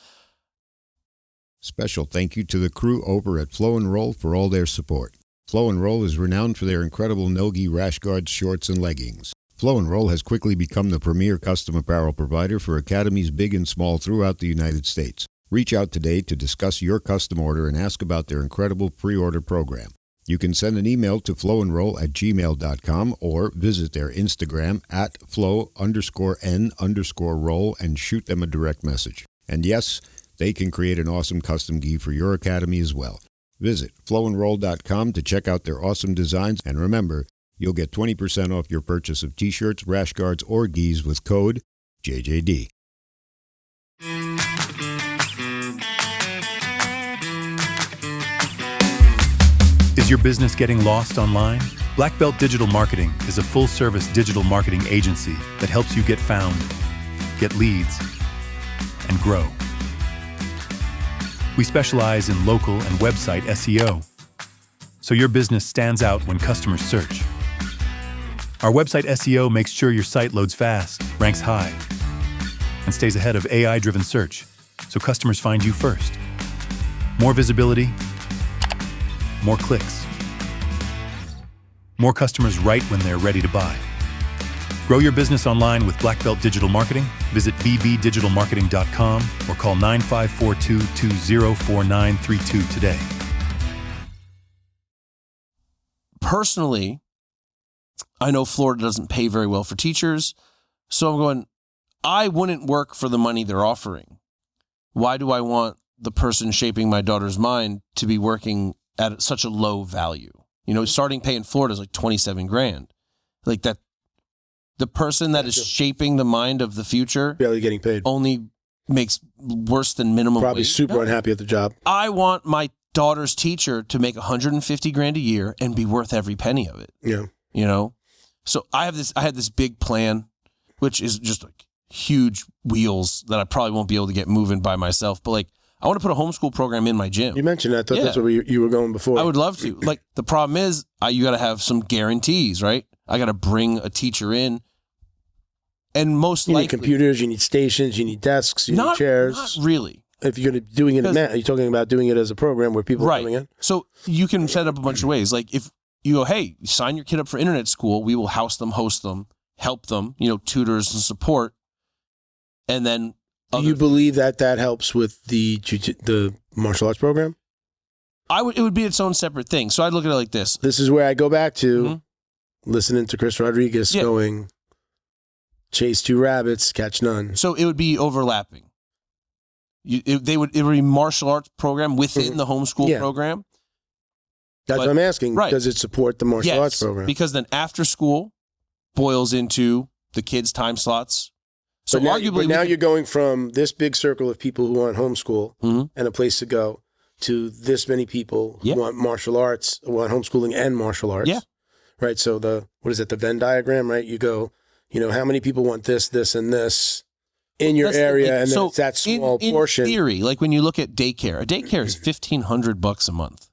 Special thank you to the crew over at Flow and Roll for all their support. Flow and Roll is renowned for their incredible no-gi rash guards, shorts, and leggings. Flow and Roll has quickly become the premier custom apparel provider for academies big and small throughout the United States. Reach out today to discuss your custom order and ask about their incredible pre-order program. You can send an email to flowandroll@gmail.com or visit their Instagram at flow_n_roll and shoot them a direct message. And yes, they can create an awesome custom gi for your academy as well. Visit flowandroll.com to check out their awesome designs, and remember, you'll get 20% off your purchase of t-shirts, rash guards, or gis with code JJD. Is your business getting lost online? Black Belt Digital Marketing is a full-service digital marketing agency that helps you get found, get leads, and grow. We specialize in local and website SEO, so your business stands out when customers search. Our website SEO makes sure your site loads fast, ranks high, and stays ahead of AI-driven search, so customers find you first. More visibility, more clicks. More customers right when they're ready to buy. Grow your business online with Black Belt Digital Marketing. Visit bbdigitalmarketing.com or call 9542-204932 today. Personally, I know Florida doesn't pay very well for teachers, so I'm going, I wouldn't work for the money they're offering. Why do I want the person shaping my daughter's mind to be working at such a low value? You know, starting pay in Florida is like $27,000. Like that, the person that is shaping the mind of the future barely getting paid only makes worse than minimum probably wage. super unhappy at the job. I want my daughter's teacher to make $150,000 a year and be worth every penny of it. Yeah. You know? So I had this big plan, which is just like huge wheels that I probably won't be able to get moving by myself. But like, I want to put a homeschool program in my gym. You mentioned that. I thought that's where you were going before. I would love to. Like, the problem is, you got to have some guarantees, right? I got to bring a teacher in. And most likely, you need computers, you need stations, you need desks, you need chairs. Not really. If you're going to doing it, are you talking about doing it as a program where people are coming in? So you can set up a bunch of ways. Like if you go, hey, sign your kid up for internet school, we will house them, host them, help them, tutors and support. And then do you believe that helps with the martial arts program? It would be its own separate thing. So I'd look at it like this. This is where I go back to listening to Chris Rodriguez going, chase 2 rabbits, catch none. So it would be overlapping. It would be martial arts program within the homeschool program. That's what I'm asking. Right. Does it support the martial arts program? Because then after school boils into the kids' time slots. So but now you're going from this big circle of people who want homeschool and a place to go to this many people who want martial arts, who want homeschooling and martial arts. Yeah. Right. So the Venn diagram, right? You go, how many people want this, this, and this in your area, and then it's that small portion. In theory, like when you look at daycare, a daycare is $1,500 a month.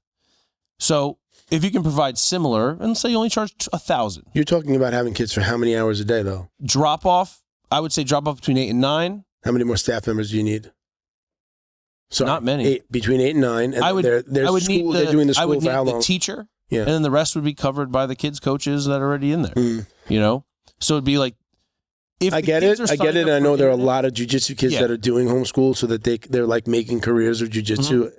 So if you can provide similar, and say you only charge $1,000. You're talking about having kids for how many hours a day, though? I would say drop off between 8 and 9. How many more staff members do you need? Not many. Between 8 and 9. And they're doing the school for how long? The teacher, and then the rest would be covered by the kids' coaches that are already in there. So it'd be like, I get it. And I know there are a lot of jiu-jitsu kids that are doing homeschool so that they're like making careers of jiu-jitsu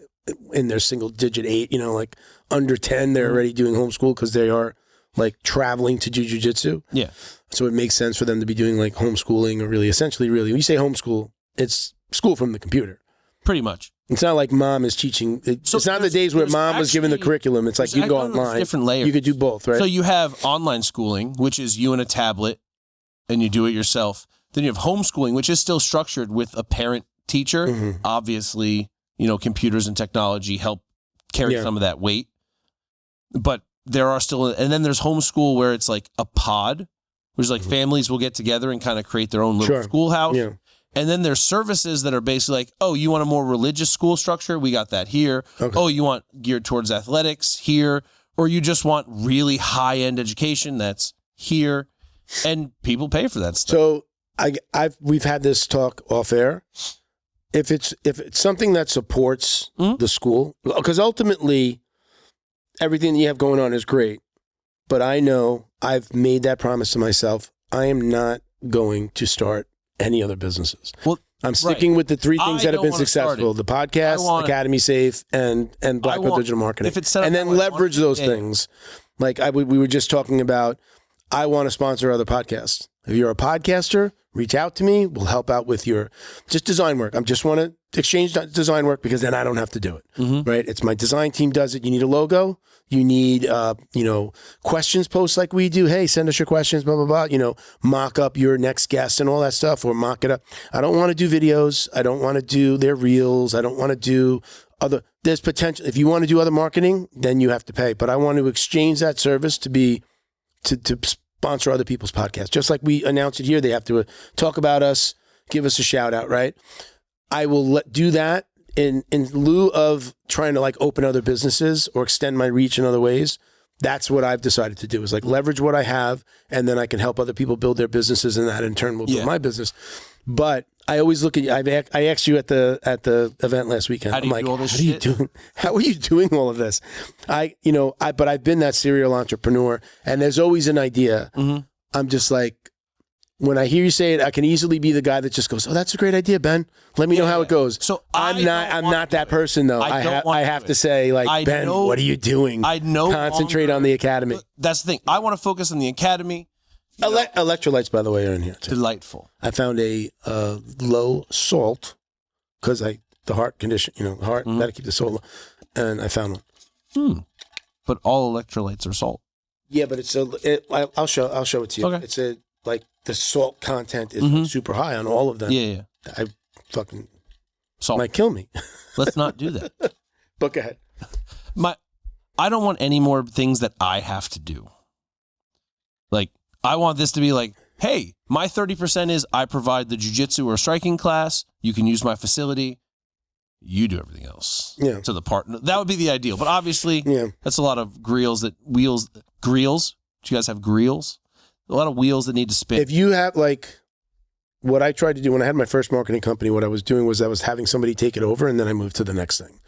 in their single digit 8, like under 10, they're already doing homeschool because they are like traveling to do jiu-jitsu. Yeah. So it makes sense for them to be doing like homeschooling, or really when you say homeschool, it's school from the computer. Pretty much. It's not like mom is teaching. It's not the days where mom was given the curriculum. It's like you go online. Different layers. You could do both, right? So you have online schooling, which is you and a tablet, and you do it yourself. Then you have homeschooling, which is still structured with a parent teacher. Obviously, computers and technology help carry some of that weight. But there are still, and then there's homeschool where it's like a pod, which is like families will get together and kind of create their own little schoolhouse. Yeah. And then there's services that are basically like, oh, you want a more religious school structure? We got that here. Okay. Oh, you want geared towards athletics here, or you just want really high-end education that's here, and people pay for that stuff. So we've had this talk off air. If it's something that supports the school, because ultimately everything that you have going on is great, but I know I've made that promise to myself. I am not going to start any other businesses. Well, I'm sticking with the 3 things that have been successful: the podcast, Academy Safe, and Black Belt Digital Marketing. And then leverage those things. Like we were just talking about, I want to sponsor other podcasts. If you're a podcaster, reach out to me. We'll help out with your just design work. I just want to exchange design work because then I don't have to do it. Right? It's my design team does it. You need a logo. You need, questions posts like we do. Hey, send us your questions, blah, blah, blah. Mock up your next guest and all that stuff, or mock it up. I don't want to do videos. I don't want to do their reels. I don't want to do there's potential. If you want to do other marketing, then you have to pay. But I want to exchange that service to sponsor other people's podcasts. Just like we announced it here, they have to talk about us, give us a shout out, right? I will do that in lieu of trying to like open other businesses or extend my reach in other ways, that's what I've decided to do is like leverage what I have, and then I can help other people build their businesses, and that in turn will build my business. But I always look at you. I asked you at the event last weekend. How do you do all this shit? How are you doing all of this? But I've been that serial entrepreneur, and there's always an idea. Mm-hmm. I'm just like, when I hear you say it, I can easily be the guy that just goes, "Oh, that's a great idea, Ben. Let me know how it goes." So I'm not that person though. I have to say, like, Ben, what are you doing? I know. Concentrate on the academy. That's the thing. I want to focus on the academy. Electrolytes, by the way, are in here too. Delightful. I found a low salt because the heart condition, the heart gotta keep the salt low, and I found one. But all electrolytes are salt. Yeah, but I'll show it to you. Okay. It's like the salt content is super high on all of them. Yeah. I fucking Salt might kill me. Let's not do that. But go ahead. I don't want any more things that I have to do. Like, I want this to be like, hey, my 30% is I provide the jiu-jitsu or striking class. You can use my facility. You do everything else. Yeah. To the partner. That would be the ideal. But obviously, that's a lot of grills. Do you guys have grills? A lot of wheels that need to spin. If you have what I tried to do when I had my first marketing company, what I was doing was I was having somebody take it over, and then I moved to the next thing.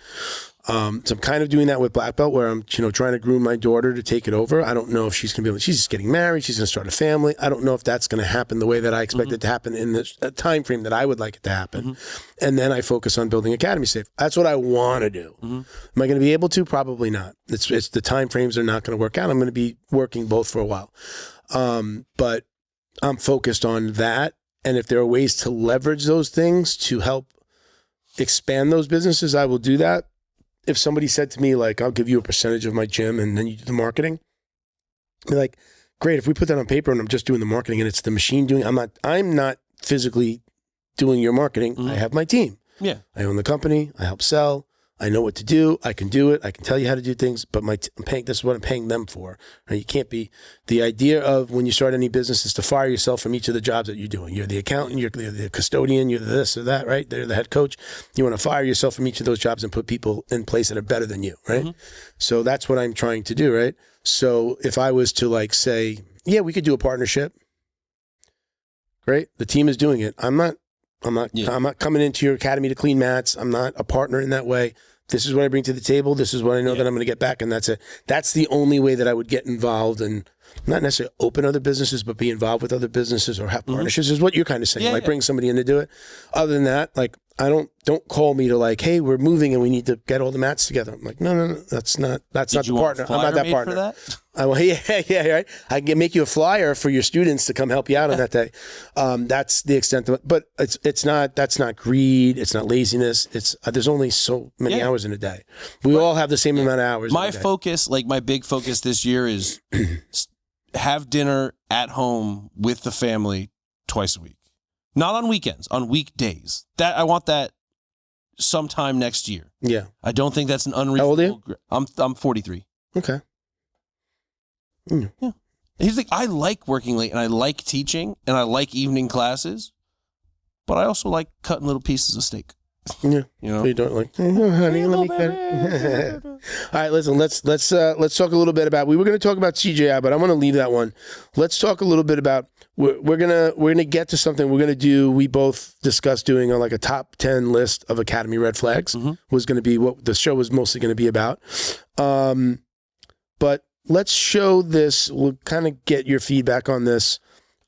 So I'm kind of doing that with Black Belt, where I'm trying to groom my daughter to take it over. I don't know if she's going to be able. She's just getting married. She's going to start a family. I don't know if that's going to happen the way that I expect it to happen in the time frame that I would like it to happen. And then I focus on building Academy Safe. That's what I want to do. Am I going to be able to? Probably not. It's the time frames are not going to work out. I'm going to be working both for a while. But I'm focused on that. And if there are ways to leverage those things to help expand those businesses, I will do that. If somebody said to me, like, I'll give you a percentage of my gym and then you do the marketing, I'd be like, great. If we put that on paper and I'm just doing the marketing and it's the machine doing, I'm not physically doing your marketing. I have my team. Yeah. I own the company. I help sell. I know what to do. I can do it. I can tell you how to do things, but this is what I'm paying them for. Right? You can't be, the idea of when you start any business is to fire yourself from each of the jobs that you're doing. You're the accountant, you're the custodian, you're this or that, right? They're the head coach. You want to fire yourself from each of those jobs and put people in place that are better than you, right? So that's what I'm trying to do, right? So if I was to say, yeah, we could do a partnership. Great. The team is doing it. I'm not coming into your academy to clean mats. I'm not a partner in that way. This is what I bring to the table. This is what I know that I'm going to get back. And that's it. That's the only way that I would get involved and not necessarily open other businesses, but be involved with other businesses or have partnerships is what you're kind of saying. Bring somebody in to do it. Other than that, I don't call me to hey, we're moving and we need to get all the mats together. I'm like, no, that's not the partner. I'm not that partner. For that? Right. I can make you a flyer for your students to come help you out on that day. That's the extent of it. But that's not greed. It's not laziness. There's only so many hours in a day. We all have the same amount of hours. My focus, my big focus this year is have dinner at home with the family twice a week. Not on weekends, on weekdays. I want that sometime next year. Yeah. I don't think that's an unreasonable. How old are you? I'm 43. Okay. Yeah. Here's the thing, I like working late and I like teaching and I like evening classes, but I also like cutting little pieces of steak. Yeah. You don't like, honey, let me cut. All right, listen, let's talk a little bit about, we were going to talk about CJI, but I'm going to leave that one. Let's talk a little bit about, we're going to get to something we're going to do. We both discussed doing a top 10 list of Academy red flags was going to be what the show was mostly going to be about. But let's show this. We'll kind of get your feedback on this.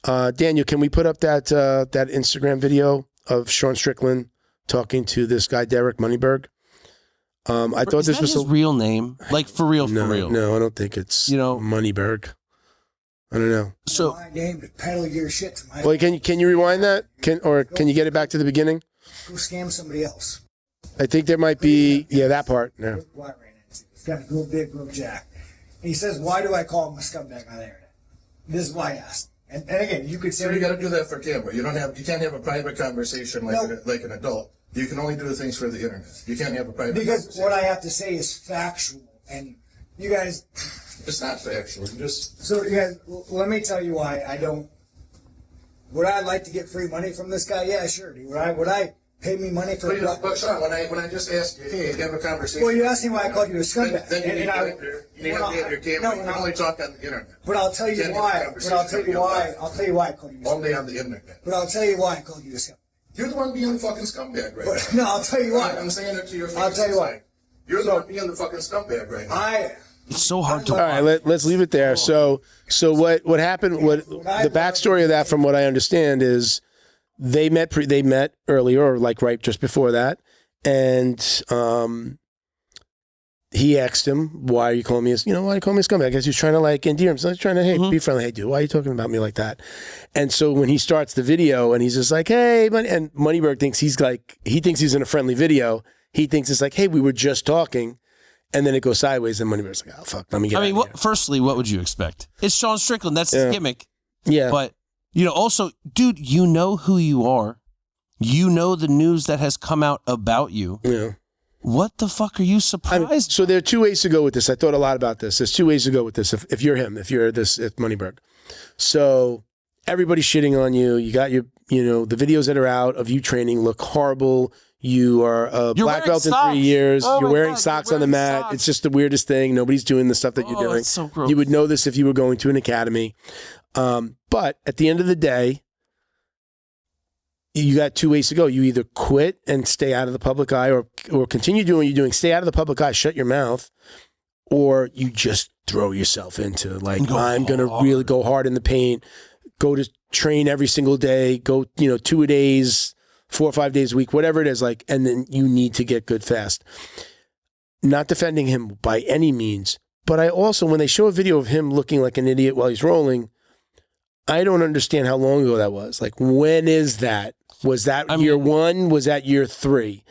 Daniel, can we put up that Instagram video of Sean Strickland talking to this guy, Derek Moneyberg? I thought this was his real name, for real. No, I don't think it's Moneyberg. I don't know. So my name to peddle your shit to my. Well, can you rewind that? Can you get it back to the beginning? Go scam somebody else. I think there might be that part. Yeah. He's got a real big, real jack. And he says, "Why do I call him a scumbag on the internet?" This is why I asked. And again, you could say you got to do that for camera. You can't have a private conversation like an adult. You can only do things for the internet. You can't have a private because what I have to say is factual, and you guys. It's not factual. So you guys, let me tell you why I don't. Would I like to get free money from this guy? Yeah, sure. Would I pay me money for But Sean, when I just asked you, hey, have a conversation. Well, you asked me why I called you a scumbag. Then you need to have your camera. You can only talk on the internet. But I'll tell you why. I'll tell you why I called you a scumbag. Only on the internet. But I'll tell you why I called you a scumbag. You're the one being the fucking scumbag right now. No, I'll tell you why. I'm saying it to your face. I'll tell you why. You're the one being the fucking scumbag right now. It's so hard to. All right, let's leave it there. So what happened? What the backstory of that, from what I understand, is they met earlier, or like right just before that, and he asked him, "Why are you calling me? Why are you calling me a scumbag?" I guess he's trying to like endear him. So he's trying to be friendly. Hey, dude, why are you talking about me like that? And so when he starts the video, and he's just like, "Hey," and Moneyberg thinks he thinks he's in a friendly video. He thinks it's like, "Hey, we were just talking." And then it goes sideways, and Moneyberg's like, "Oh fuck, let me get." I mean, firstly, what would you expect? It's Sean Strickland. That's his gimmick. Yeah. But also, dude, you know who you are. You know the news that has come out about you. Yeah. What the fuck are you surprised? So there are two ways to go with this. I thought a lot about this. There's two ways to go with this. If you're him, if Moneyberg. So everybody's shitting on you. You got the videos that are out of you training look horrible. You are a black belt in 3 years. You're wearing socks on the mat. It's just the weirdest thing. Nobody's doing the stuff that you're doing. It's so gross. You would know this if you were going to an academy. But at the end of the day, you got two ways to go. You either quit and stay out of the public eye, or continue doing what you're doing, stay out of the public eye, shut your mouth, or you just throw yourself into I'm going to really go hard in the paint, go to train every single day, go 2 days, 4 or 5 days a week, whatever it is, and then you need to get good fast. Not defending him by any means, but I also, when they show a video of him looking like an idiot while he's rolling, I don't understand how long ago that was. Like, when is that? Was that year one? Was that year 3?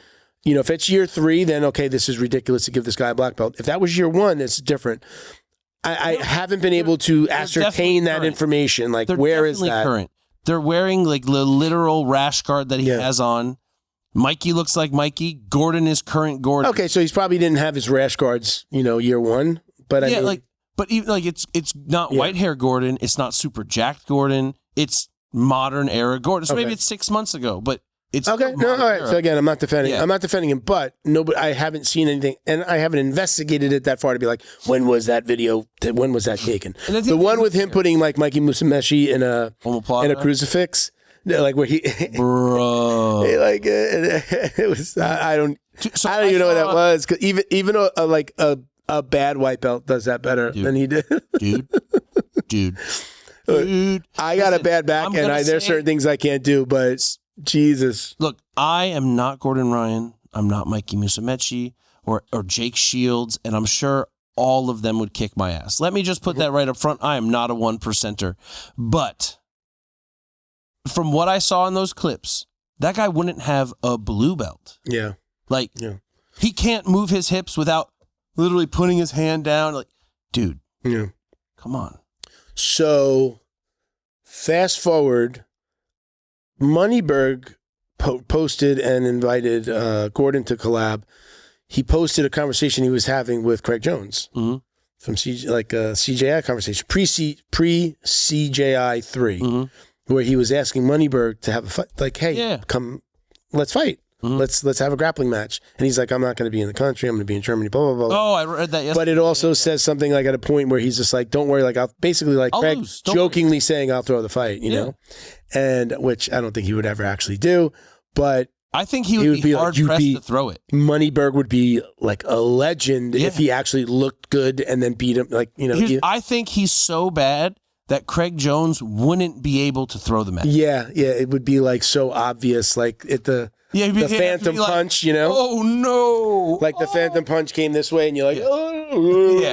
If it's year 3, then okay, this is ridiculous to give this guy a black belt. If that was year 1, it's different. I haven't been able to ascertain that information. Like, where is that? Current. They're wearing the literal rash guard that he has on. Mikey looks like Mikey. Gordon is current Gordon. Okay, so he's probably didn't have his rash guards, year 1. But but even it's not white hair Gordon. It's not super jacked Gordon. It's modern era Gordon. So maybe it's 6 months ago, but it's okay. No, all right. Era. So again, I'm not defending. I'm not defending him, but I haven't seen anything, and I haven't investigated it that far to be like, when was that video? When was that taken? The one with him putting like Mikey Musumeci in a crucifix, like where he, bro, it was. I don't even know what that was. Cause even a bad white belt does that better than he did, dude. I got a bad back, and there's certain things I can't do, but Jesus. Look, I am not Gordon Ryan. I'm not Mikey Musumeci or Jake Shields, and I'm sure all of them would kick my ass. Let me just put that right up front. I am not a 1%er. But from what I saw in those clips, that guy wouldn't have a blue belt. Yeah. He can't move his hips without literally putting his hand down. Like, dude. Yeah. Come on. So, fast forward, Moneyberg posted and invited Gordon to collab. He posted a conversation he was having with Craig Jones from CJI conversation, pre-CJI 3, where he was asking Moneyberg to have a fight. Like, hey, come, let's fight. Let's have a grappling match. And he's like, I'm not going to be in the country. I'm going to be in Germany, blah, blah, blah. Oh, I read that yesterday. But it also says something like at a point where he's just like, don't worry. Like, I'll Craig lose. jokingly saying, I'll throw the fight, you know? And which I don't think he would ever actually do. But I think he would be hard pressed to throw it. Moneyberg would be like a legend if he actually looked good and then beat him. Like, I think he's so bad that Craig Jones wouldn't be able to throw the match. Yeah. It would be like so obvious. Like the phantom punch, Oh no! Like the phantom punch came this way, and you're like,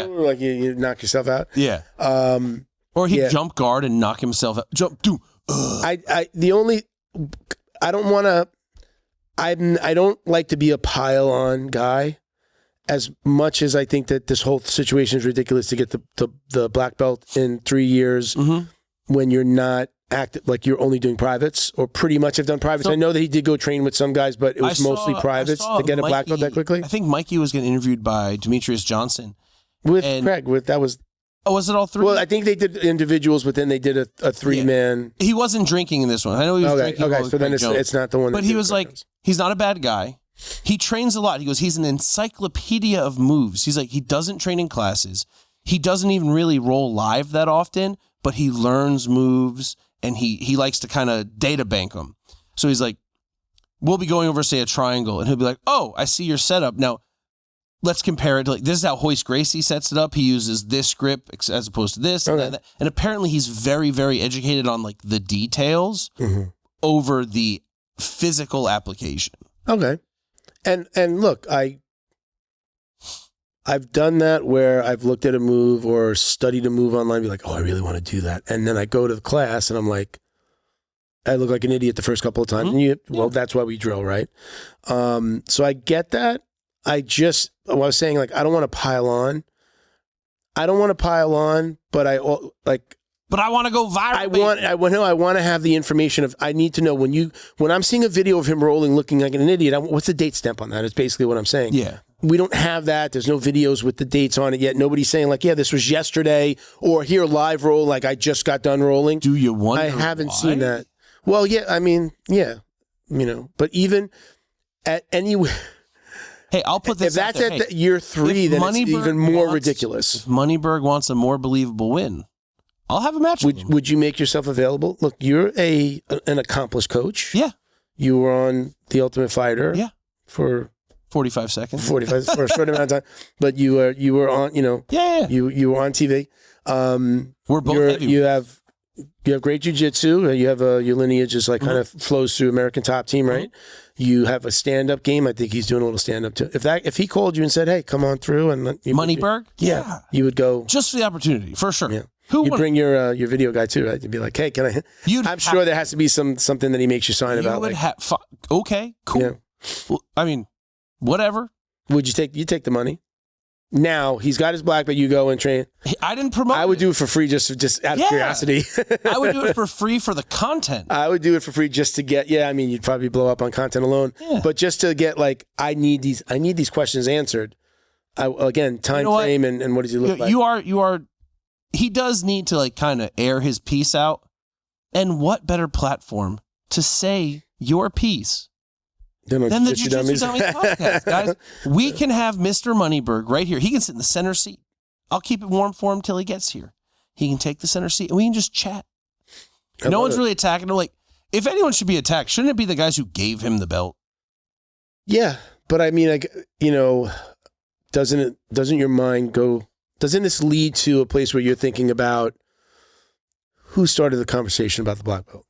like you knock yourself out. Yeah. Or he'd jump guard and knock himself out. Jump, do. I don't like to be a pile on guy, as much as I think that this whole situation is ridiculous to get the black belt in 3 years when you're not active, like you're only doing privates, or pretty much have done privates. So, I know that he did go train with some guys, but it was mostly privates to get a black belt that quickly. I think Mikey was getting interviewed by Demetrius Johnson with Craig. That was Oh, was it all 3? Well, I think they did individuals, but then they did a 3-man. He wasn't drinking in this one. I know he was drinking. Okay, so then it's not the one. But he was like, he's not a bad guy. He trains a lot. He goes, he's an encyclopedia of moves. He's like, he doesn't train in classes. He doesn't even really roll live that often, but he learns moves and he likes to kind of data bank them. So he's like, we'll be going over, say, a triangle, and he'll be like, oh, I see your setup. Now, let's compare it to, like, this is how Hoist Gracie sets it up. He uses this grip as opposed to this. Okay. And that. And apparently he's very, very educated on, like, the details over the physical application. Okay. And look, I've done that where I've looked at a move or studied a move online and be like, oh, I really want to do that. And then I go to the class and I'm like, I look like an idiot the first couple of times. And that's why we drill, right? So I get that. I was saying, like, I don't want to pile on. But But I want to go viral. I want to have the information of, I need to know when I'm seeing a video of him rolling looking like an idiot, what's the date stamp on that? It's basically what I'm saying. Yeah. We don't have that. There's no videos with the dates on it yet. Nobody's saying like, yeah, this was yesterday, or here live roll, like I just got done rolling. Do you wonder I haven't why? seen that. Well, yeah, I mean, yeah, but even at any, hey, I'll put this. If that's at year 3, then it's even more ridiculous. If Moneyberg wants a more believable win, I'll have a match with him. Would you make yourself available? Look, you're an accomplished coach. Yeah. You were on The Ultimate Fighter. Yeah. For 45 seconds. 45 for a short amount of time. But you were on, Yeah. You were on TV. We're both you have great jiu-jitsu. You have your lineage is like kind of flows through American Top Team, right? You have a stand-up game. I think he's doing a little stand-up too. If he called you and said, "Hey, come on through," and Moneyberg, you would go just for the opportunity, for sure. Yeah. You'd bring your video guy too, right? You'd be like, "Hey, can I?" I'm sure there has to be something that he makes you sign about. Okay, cool. Yeah. Well, I mean, whatever. Would you take the money? Now he's got his black belt. You go and train. I didn't promote. I would do it for free, just out of curiosity. I would do it for free for the content. I would do it for free just to get. Yeah, I mean, you'd probably blow up on content alone, but just to get like, I need these questions answered. Again, time frame and what does he look like? You are. He does need to like kind of air his piece out, and what better platform to say your piece than the Jiu-Jitsu Dummies podcast, guys. We can have Mr. Moneyberg right here. He can sit in the center seat. I'll keep it warm for him till he gets here. He can take the center seat and we can just chat. No one's really attacking him. Like, if anyone should be attacked, shouldn't it be the guys who gave him the belt? Yeah, but I mean, like, doesn't your mind go? Doesn't this lead to a place where you're thinking about who started the conversation about the black belt?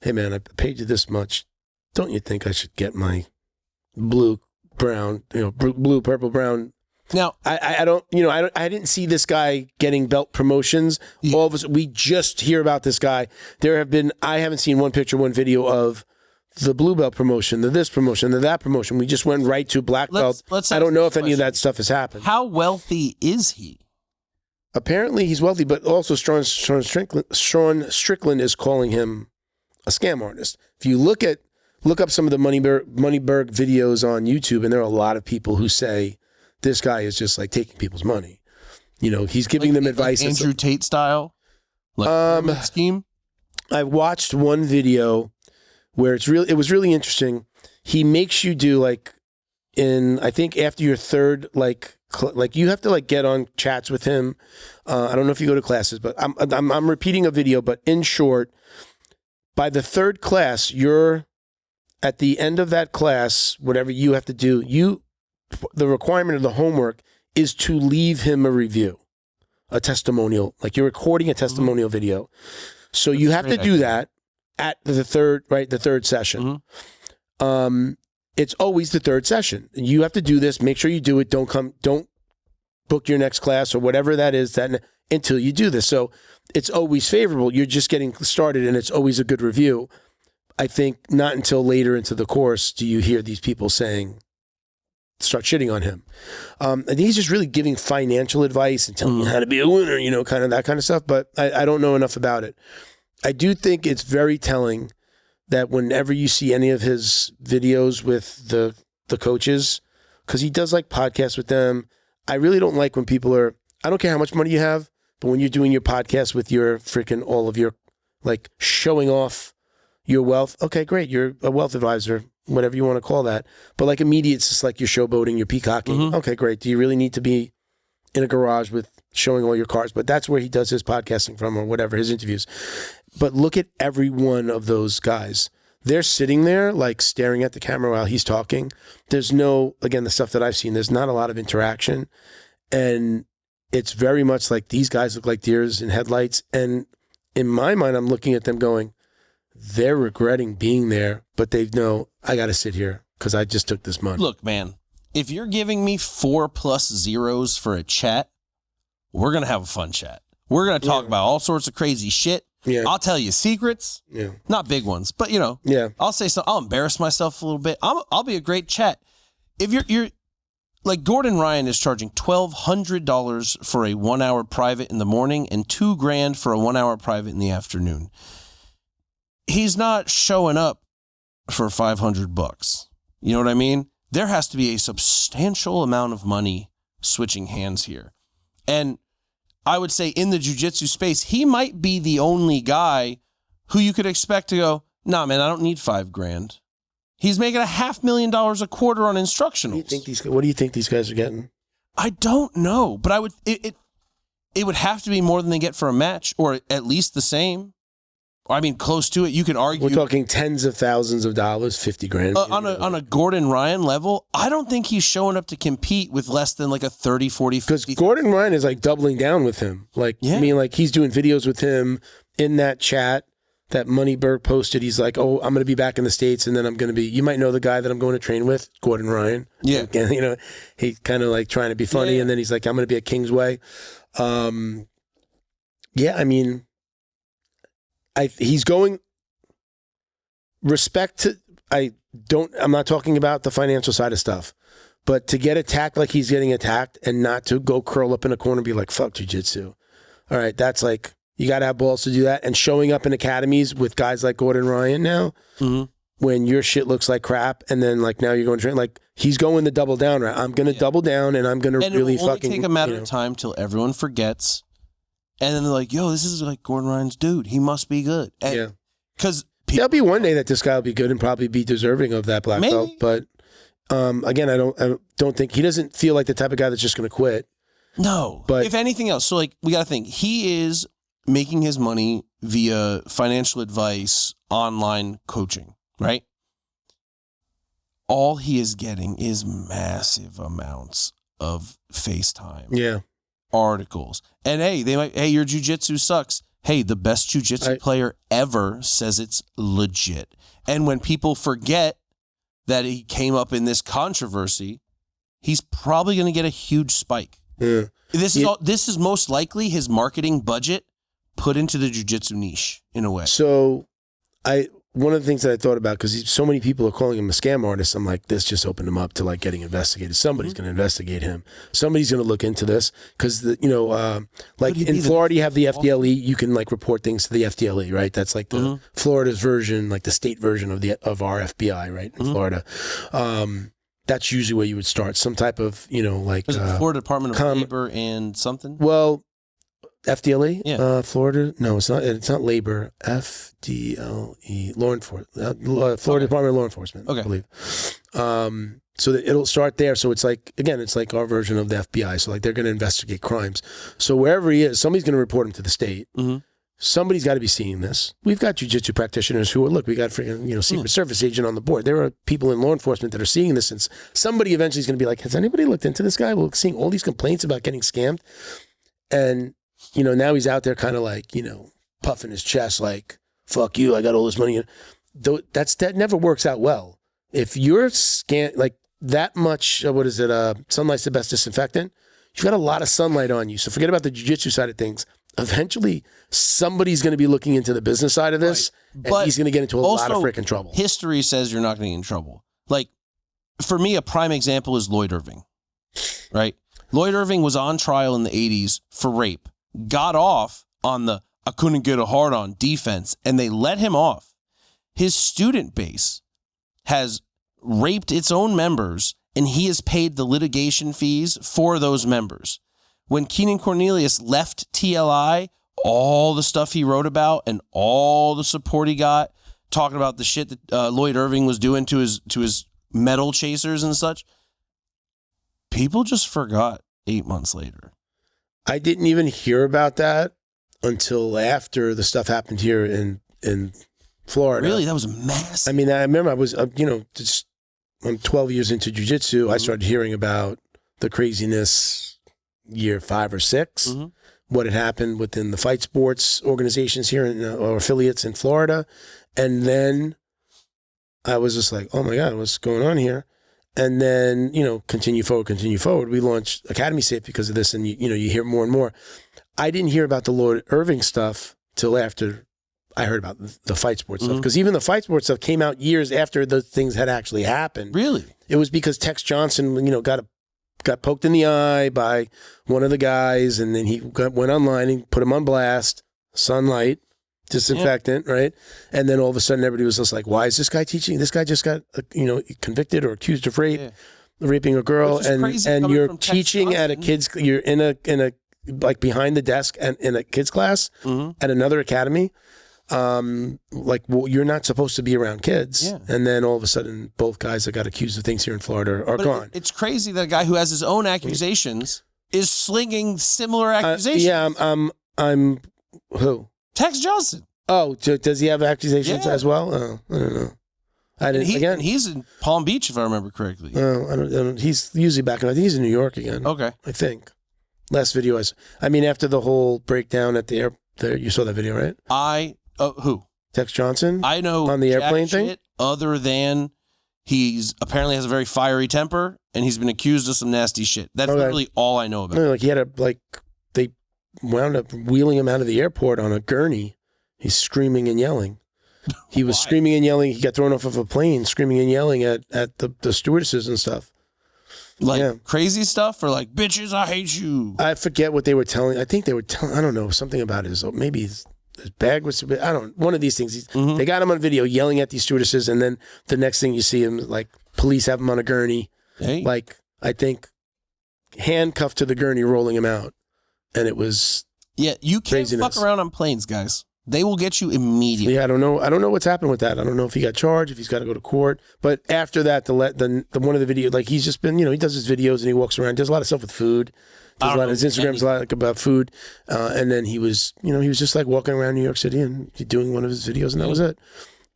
Hey, man, I paid you this much. Don't you think I should get my blue, brown, blue, purple, brown? Now, I didn't see this guy getting belt promotions. Yeah. All of us, we just hear about this guy. I haven't seen one picture, one video of the blue belt promotion, this promotion, that promotion. We just went right to black belt. I don't know if any of that stuff has happened. How wealthy is he? Apparently he's wealthy, but also Sean Strickland is calling him a scam artist. If you look up some of the Moneyberg videos on YouTube, and there are a lot of people who say this guy is just like taking people's money. He's giving them advice. Like Andrew Tate style? Like scheme? I watched one video where it was really interesting. He makes you do I think after your third, you have to get on chats with him. I don't know if you go to classes, but I'm repeating a video, but in short, by the third class, you're at the end of that class, whatever you have to do, the requirement of the homework is to leave him a review, a testimonial, like you're recording a testimonial video. So you have to do that at the third session. It's always the third session. You have to do this. Make sure you do it. Don't book your next class or whatever that is until you do this. So it's always favorable. You're just getting started and it's always a good review. I think not until later into the course do you hear these people start shitting on him. And he's just really giving financial advice and telling you how to be a winner, kind of that kind of stuff. But I don't know enough about it. I do think it's very telling that whenever you see any of his videos with the coaches, because he does podcasts with them, I really don't like when people I don't care how much money you have, But when you're doing your podcast with your freaking all of your, like, showing off your wealth, okay, great. You're a wealth advisor, whatever you want to call that. But like immediate, it's just like you're showboating, you're peacocking. Okay, great. Do you really need to be in a garage with showing all your cars? But that's where he does his podcasting from, or whatever, his interviews. But look at every one of those guys. They're sitting there like staring at the camera while he's talking. There's no, again, the stuff that I've seen, there's not a lot of interaction. And it's very much like these guys look like deers in headlights. And in my mind, I'm looking at them going, they're regretting being there, but they know, I got to sit here because I just took this money. Look, man, if you're giving me 4+ zeros for a chat, we're going to have a fun chat. We're going to talk about all sorts of crazy shit. Yeah. I'll tell you secrets. Yeah. Not big ones, but I'll say something. I'll embarrass myself a little bit. I'll be a great chat. If you're like Gordon Ryan is charging $1,200 for a 1-hour private in the morning and $2,000 for a 1-hour private in the afternoon. He's not showing up for $500. You know what I mean? There has to be a substantial amount of money switching hands here. And I would say in the jiu-jitsu space, he might be the only guy who you could expect to go, nah, man, I don't need $5,000. He's making $500,000 a quarter on instructionals. What do you think these guys are getting? I don't know, but it would have to be more than they get for a match, or at least the same. I mean, close to it. You can argue. We're talking tens of thousands of dollars, $50,000. On a Gordon Ryan level, I don't think he's showing up to compete with less than like a 30, 40, 50. Because Gordon Ryan is like doubling down with him. Like, I mean, like he's doing videos with him in that chat that Moneyberg posted. He's like, oh, I'm going to be back in the States, and then I'm going to be, you might know the guy that I'm going to train with, Gordon Ryan. Yeah. And, he's kind of like trying to be funny, and then he's like, I'm going to be at Kingsway. I mean, he's going, respect to, I'm not talking about the financial side of stuff, but to get attacked like he's getting attacked and not to go curl up in a corner and be like, fuck jiu-jitsu. All right, that's like, you got to have balls to do that. And showing up in academies with guys like Gordon Ryan now, when your shit looks like crap, and then like now you're going to train, like he's going the double down, right? I'm going to double down, and I'm going to really fucking. It will take a matter of time till everyone forgets. And then they're like, yo, this is like Gordon Ryan's dude. He must be good. And, because there'll be one day that this guy will be good and probably be deserving of that black belt. But again, I don't think, he doesn't feel like the type of guy that's just going to quit. No. But if anything else, so like we got to think, he is making his money via financial advice, online coaching, right? All he is getting is massive amounts of FaceTime. Yeah. Articles. And hey, your jiu-jitsu sucks. Hey, the best jiu-jitsu player ever says it's legit. And when people forget that he came up in this controversy, he's probably going to get a huge spike. Yeah. This is most likely his marketing budget put into the jiu-jitsu niche in a way. So one of the things that I thought about, because so many people are calling him a scam artist, I'm like, this just opened him up to like getting investigated. Somebody's going to investigate him. Somebody's going to look into this, because like in Florida, you have the FDLE. You can like report things to the FDLE, right? That's like the Florida's version, like the state version of our FBI, right? In Florida. That's usually where you would start. Some type of, like Florida Department of Labor and something. Well, FDLE? Yeah. Florida? No, it's not. It's not labor. FDLE. Law enforcement. Florida Department of Law Enforcement. Okay. I believe. So that it'll start there. So it's like, again, it's like our version of the FBI. So like they're going to investigate crimes. So wherever he is, somebody's going to report him to the state. Somebody's got to be seeing this. We've got jiu-jitsu practitioners who are, look, we got freaking, Secret Service agent on the board. There are people in law enforcement that are seeing this, and somebody eventually is going to be like, has anybody looked into this guy? We're seeing all these complaints about getting scammed. And now he's out there kind of like, puffing his chest like, fuck you, I got all this money. That never works out well. If you're like that much, sunlight's the best disinfectant, you've got a lot of sunlight on you. So forget about the jiu-jitsu side of things. Eventually, somebody's going to be looking into the business side of this, and he's going to get into a lot of freaking trouble. History says you're not going to get in trouble. Like, for me, a prime example is Lloyd Irving, right? Lloyd Irving was on trial in the 80s for rape, got off on the I couldn't get a hard on defense, and they let him off. His student base has raped its own members, and he has paid the litigation fees for those members. when Keenan Cornelius left TLI, all the stuff he wrote about and all the support he got, talking about the shit that Lloyd Irving was doing to his medal chasers and such, people just forgot 8 months later. I didn't even hear about that until after the stuff happened here in Florida. Really? That was massive. I mean, I remember I was, I'm 12 years into jiu-jitsu. I started hearing about the craziness year 5 or 6, what had happened within the fight sports organizations here or affiliates in Florida. And then I was just like, oh my God, what's going on here? And then, continue forward. We launched Academy Safe because of this, and you hear more and more. I didn't hear about the Lord Irving stuff till after I heard about the fight sports stuff, because even the fight sports stuff came out years after the things had actually happened. Really? It was because Tex Johnson, got poked in the eye by one of the guys, and then he went online and put him on blast, sunlight, disinfectant, right? And then all of a sudden everybody was just like, why is this guy teaching? This guy just got, convicted or accused of raping a girl, and you're teaching at a kid's, you're in a like behind the desk and in a kid's class at another academy. You're not supposed to be around kids. Yeah. And then all of a sudden, both guys that got accused of things here in Florida are gone. It's crazy that a guy who has his own accusations is slinging similar accusations. I'm who? Tex Johnson. Oh, does he have accusations as well? Oh, I don't know. And he's in Palm Beach, if I remember correctly. Oh, I don't. He's usually back in. I think he's in New York again. Okay, I think. Last video after the whole breakdown at the airport, you saw that video, right? Who? Tex Johnson? I know on the airplane thing. Other than he's apparently has a very fiery temper, and he's been accused of some nasty shit. That's literally all I know about. No, he had they wound up wheeling him out of the airport on a gurney. He's screaming and yelling. He was screaming and yelling. He got thrown off of a plane, screaming and yelling at the stewardesses and stuff. Crazy stuff, or like, bitches, I hate you. I forget what they were telling. I think they were telling, I don't know, something about his bag was, one of these things. They got him on video yelling at these stewardesses, and then the next thing you see him, police have him on a gurney. Hey. I think, handcuffed to the gurney, rolling him out. And it was you can't craziness. Fuck around on planes, guys. They will get you immediately. Yeah, I don't know what's happened with that. I don't know if he got charged, if he's got to go to court. But after that, the one of the video, he's just been, he does his videos and he walks around, does a lot of stuff with food. Does a lot of his Instagram's a lot about food. And then he was just walking around New York City and doing one of his videos, and that was it.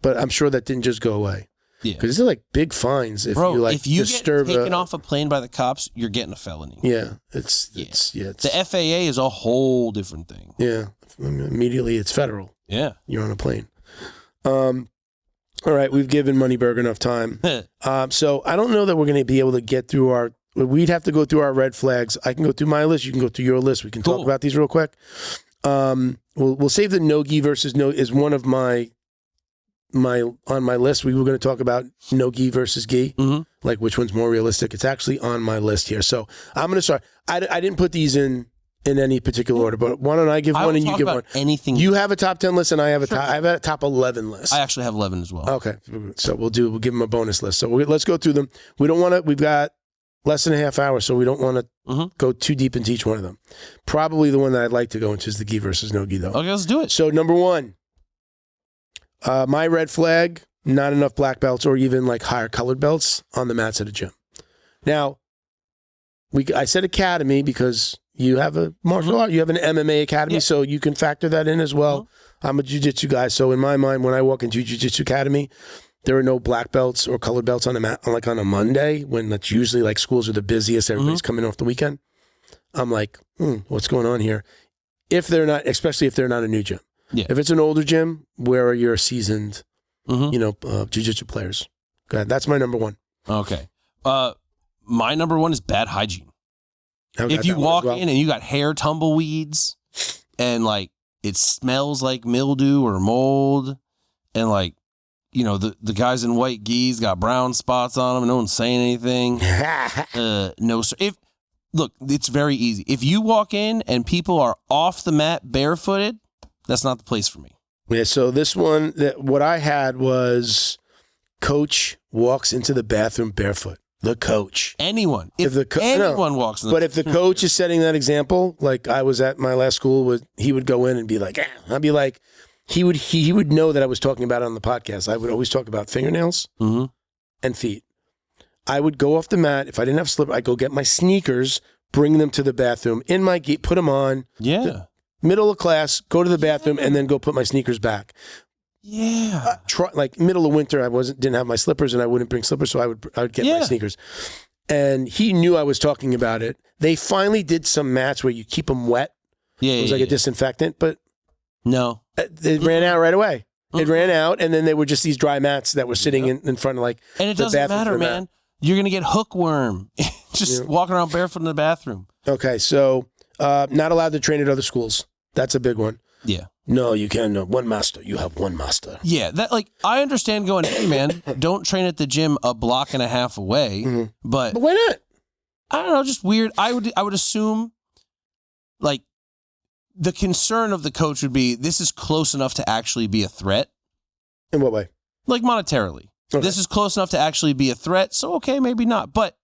But I'm sure that didn't just go away. Yeah. Because they're big fines if you disturb. Get taken off a plane by the cops, you're getting a felony. Yeah. It's the FAA is a whole different thing. Yeah. Immediately it's federal. Yeah. You're on a plane. All right, we've given Moneyberg enough time. So I don't know that we're going to be able to get through we'd have to go through our red flags. I can go through my list. You can go through your list. We can talk about these real quick. We'll save the no-gi versus no is one of my on my list. We were going to talk about no-gi versus gi, which one's more realistic. It's actually on my list here. So I'm going to start. I didn't put these in any particular order, but why don't I give one and you give one? Anything. You have a top 10 list and I have I have a top 11 list. I actually have 11 as well. Okay. So we'll give them a bonus list. So let's go through them. We've got less than a half hour, so we don't want to go too deep into each one of them. Probably the one that I'd like to go into is the gi versus no gi, though. Okay, let's do it. So number one, my red flag, not enough black belts or even higher colored belts on the mats at a gym. Now, I said academy because you have a martial art, you have an MMA academy, so you can factor that in as well. I'm a jiu-jitsu guy, so in my mind, when I walk into jiu-jitsu academy, there are no black belts or colored belts on the mat, on a Monday, when that's usually schools are the busiest, everybody's coming off the weekend. I'm like, what's going on here? Especially if they're not a new gym. Yeah. If it's an older gym, where are your seasoned, jiu-jitsu players? Go ahead. That's my number one. Okay. My number one is bad hygiene. If you walk in and you got hair tumbleweeds and it smells like mildew or mold, and the guys in white gis got brown spots on them and no one's saying anything. No, sir. Look, it's very easy. If you walk in and people are off the mat barefooted, that's not the place for me. Yeah, so this one, what I had was coach walks into the bathroom barefoot. The coach. Anyone. If anyone walks in the But if the coach is setting that example, like I was at my last school, he would go in and be like, I'd be like, he would know that I was talking about it on the podcast. I would always talk about fingernails and feet. I would go off the mat. If I didn't have slipper, I'd go get my sneakers, bring them to the bathroom, in my gate, put them on. Yeah. Middle of class, go to the bathroom, and then go put my sneakers back. Yeah. Like middle of winter, I didn't have my slippers, and I wouldn't bring slippers, so I would get my sneakers. And he knew I was talking about it. They finally did some mats where you keep them wet. Yeah, it was like a disinfectant, but no, it ran out right away. It ran out, and then they were just these dry mats that were sitting in front of like. And it doesn't matter, man. You're gonna get hookworm just walking around barefoot in the bathroom. Okay, so not allowed to train at other schools. That's a big one. Yeah. No, you can. No, one master. You have one master. Yeah, that I understand going, hey man, don't train at the gym a block and a half away, but why not? I don't know, just weird. I would assume like the concern of the coach would be this is close enough to actually be a threat. In what way? Like monetarily. Okay. This is close enough to actually be a threat, so okay, maybe not. But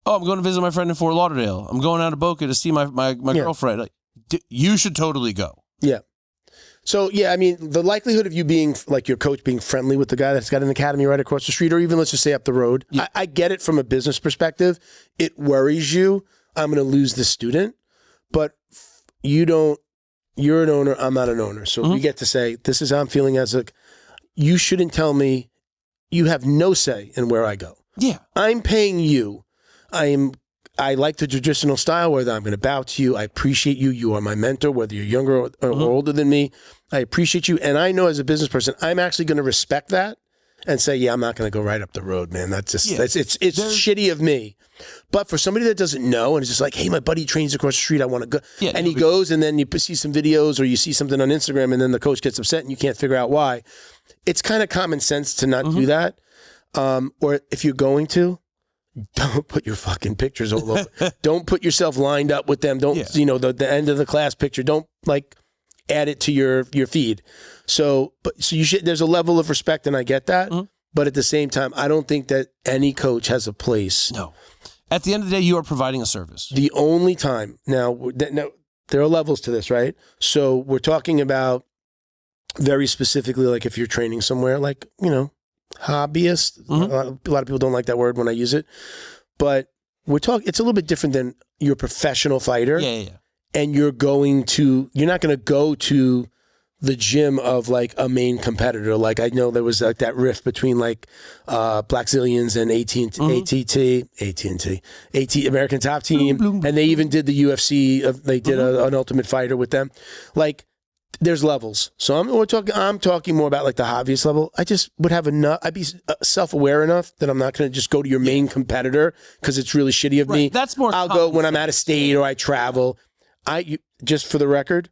I'm going to visit my friend in Fort Lauderdale. I'm going out to Boca to see my girlfriend. Like, you should totally go. Yeah. So, I mean, the likelihood of you being, like your coach being friendly with the guy that's got an academy right across the street, or even let's just say up the road, I get it from a business perspective. It worries you. I'm going to lose this student. But you're an owner. I'm not an owner. So we get to say, this is how I'm feeling you shouldn't tell me. You have no say in where I go. Yeah. I'm paying you. I like the traditional style where I'm going to bow to you. I appreciate you. You are my mentor, whether you're younger or older than me. I appreciate you. And I know as a business person, I'm actually going to respect that and say, yeah, I'm not going to go right up the road, man. That's just, it's shitty of me. But for somebody that doesn't know and is just like, hey, my buddy trains across the street, I want to go. Yeah, and he goes and then you see some videos or you see something on Instagram and then the coach gets upset and you can't figure out why. It's kind of common sense to not do that. Or if you're going to, don't put your fucking pictures all over. Don't put yourself lined up with them. Don't, the end of the class picture. Don't add it to your feed. So you should, there's a level of respect and I get that. But at the same time, I don't think that any coach has a place. No. At the end of the day, you are providing a service. The only time, now there are levels to this, right? So we're talking about very specifically, like if you're training somewhere, like, hobbyist. A lot of people don't like that word when I use it, but it's a little bit different than you're a professional fighter. Yeah. And you're not going to go to the gym of like a main competitor. Like I know there was like that rift between like Blackzilians and AT&T, American Top Team. And they even did the UFC. They did an Ultimate Fighter with them. Like, there's levels. So I'm talking more about like the hobbyist level. I just would have enough. I'd be self-aware enough that I'm not going to just go to your main competitor because it's really shitty of me. That's more. I'll go when I'm out of state or I travel. Just for the record,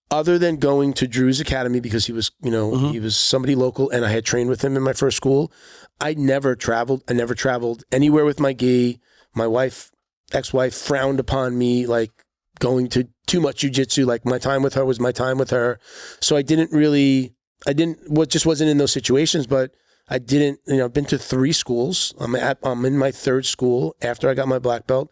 other than going to Drew's Academy because he was, he was somebody local and I had trained with him in my first school. I never traveled. I never traveled anywhere with my gi. My ex-wife frowned upon me like going to too much jiu-jitsu. Like my time with her was my time with her. So just wasn't in those situations, but I didn't, I've been to 3 schools. I'm in my 3rd school after I got my black belt.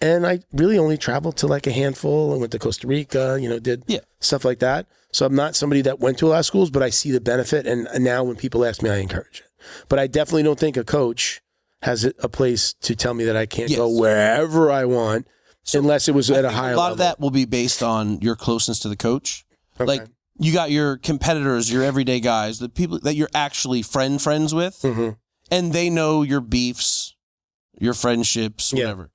And I really only traveled to like a handful. I went to Costa Rica, did stuff like that. So I'm not somebody that went to a lot of schools, but I see the benefit. And now when people ask me, I encourage it. But I definitely don't think a coach has a place to tell me that I can't go wherever I want. So unless it was at a higher level. A lot of that will be based on your closeness to the coach. Okay. Like you got your competitors, your everyday guys, the people that you're actually friends with, and they know your beefs, your friendships, whatever.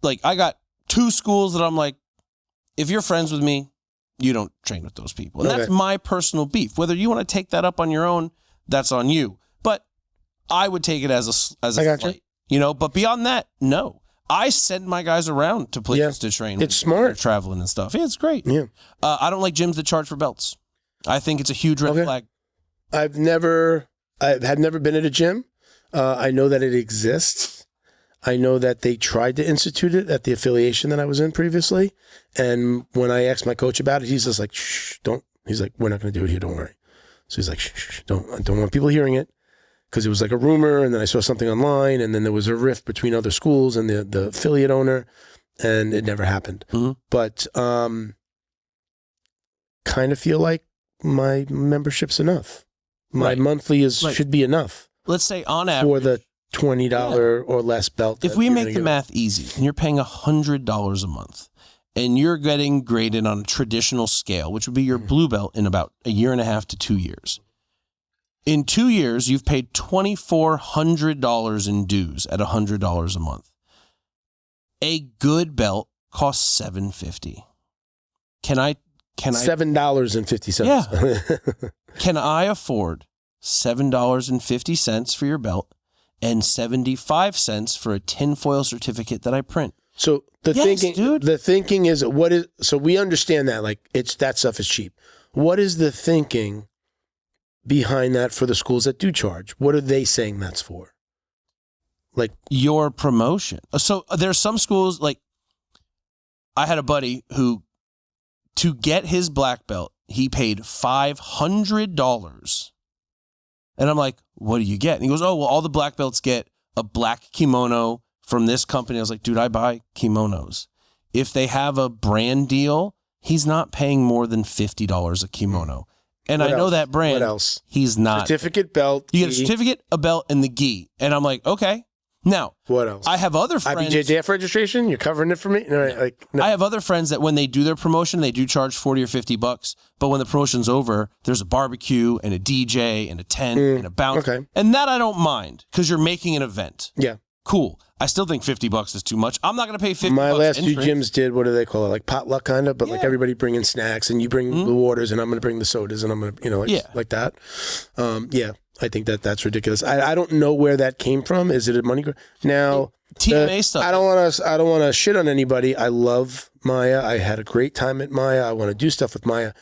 Like I got 2 schools that I'm like, if you're friends with me, you don't train with those people. And that's my personal beef. Whether you want to take that up on your own, that's on you. But I would take it as a slight, but beyond that, no. I send my guys around to places to train. It's smart. Traveling and stuff. Yeah, it's great. Yeah. I don't like gyms that charge for belts. I think it's a huge red flag. I've never been at a gym. I know that it exists. I know that they tried to institute it at the affiliation that I was in previously. And when I asked my coach about it, he's just like, shh, don't. He's like, we're not going to do it here. Don't worry. So he's like, shh, don't want people hearing it. because it was like a rumor, and then I saw something online, and then there was a rift between other schools and the affiliate owner, and it never happened. Mm-hmm. But kind of feel like my membership's enough. My monthly should be enough. Let's say on average for the $20 or less belt. If we make the math easy, and you're paying $100 a month, and you're getting graded on a traditional scale, which would be your blue belt in about a year and a half to 2 years. In 2 years, you've paid $2,400 in dues at $100 a month. A good belt costs $750. Can I $7.50. Yeah. Can I afford $7.50 for your belt and 75 cents for a tinfoil certificate that I print? So the thinking is so we understand that that stuff is cheap. What is the thinking behind that for the schools that do charge? What are they saying that's for? Like your promotion. So there's some schools, like I had a buddy who, to get his black belt, he paid $500. And I'm like, what do you get? And he goes, oh, well, all the black belts get a black kimono from this company. I was like, dude, I buy kimonos. If they have a brand deal, he's not paying more than $50 a kimono. And I know that brand. What else? He's not. Certificate, belt, You get a certificate, a belt, and the gi. And I'm like, okay. Now, what else? I have other friends. IBJJF registration? You're covering it for me? No. I have other friends that when they do their promotion, they do charge $40 or $50. But when the promotion's over, there's a barbecue and a DJ and a tent and a bounce. Okay. And that I don't mind because you're making an event. Yeah. Cool. I still think $50 is too much. I'm not going to pay $50. My last two gyms did, what do they call it? Like potluck kind of, but like everybody bringing snacks and you bring the waters and I'm going to bring the sodas and I'm going to, like that. I think that's ridiculous. I don't know where that came from. Is it a money? Now, TMA stuff. I don't want to shit on anybody. I love Maya. I had a great time at Maya. I want to do stuff with Maya.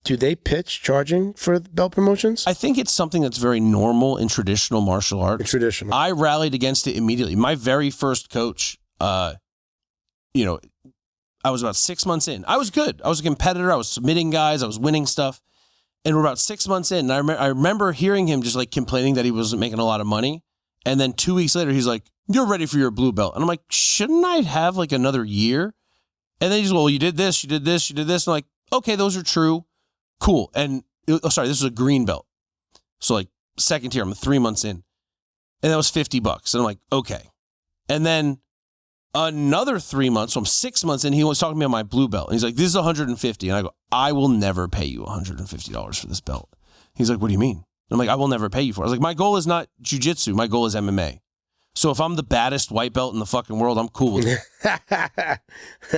Do they pitch charging for belt promotions? I think it's something that's very normal in traditional martial arts. I rallied against it immediately. My very first coach, I was about 6 months in. I was good. I was a competitor. I was submitting guys. I was winning stuff. And we're about 6 months in. And I remember hearing him just like complaining that he wasn't making a lot of money. And then 2 weeks later, he's like, you're ready for your blue belt. And I'm like, shouldn't I have like another year? And then he's like, well, you did this, you did this, you did this. And I'm like, okay, those are true. Cool. And this was a green belt. So like second tier, I'm 3 months in. And that was $50. And I'm like, okay. And then another 3 months, so I'm 6 months in, he was talking to me about my blue belt. And he's like, this is $150. And I go, I will never pay you $150 for this belt. He's like, what do you mean? I'm like, I will never pay you for it. I was like, my goal is not jiu-jitsu. My goal is MMA. So if I'm the baddest white belt in the fucking world, I'm cool with it.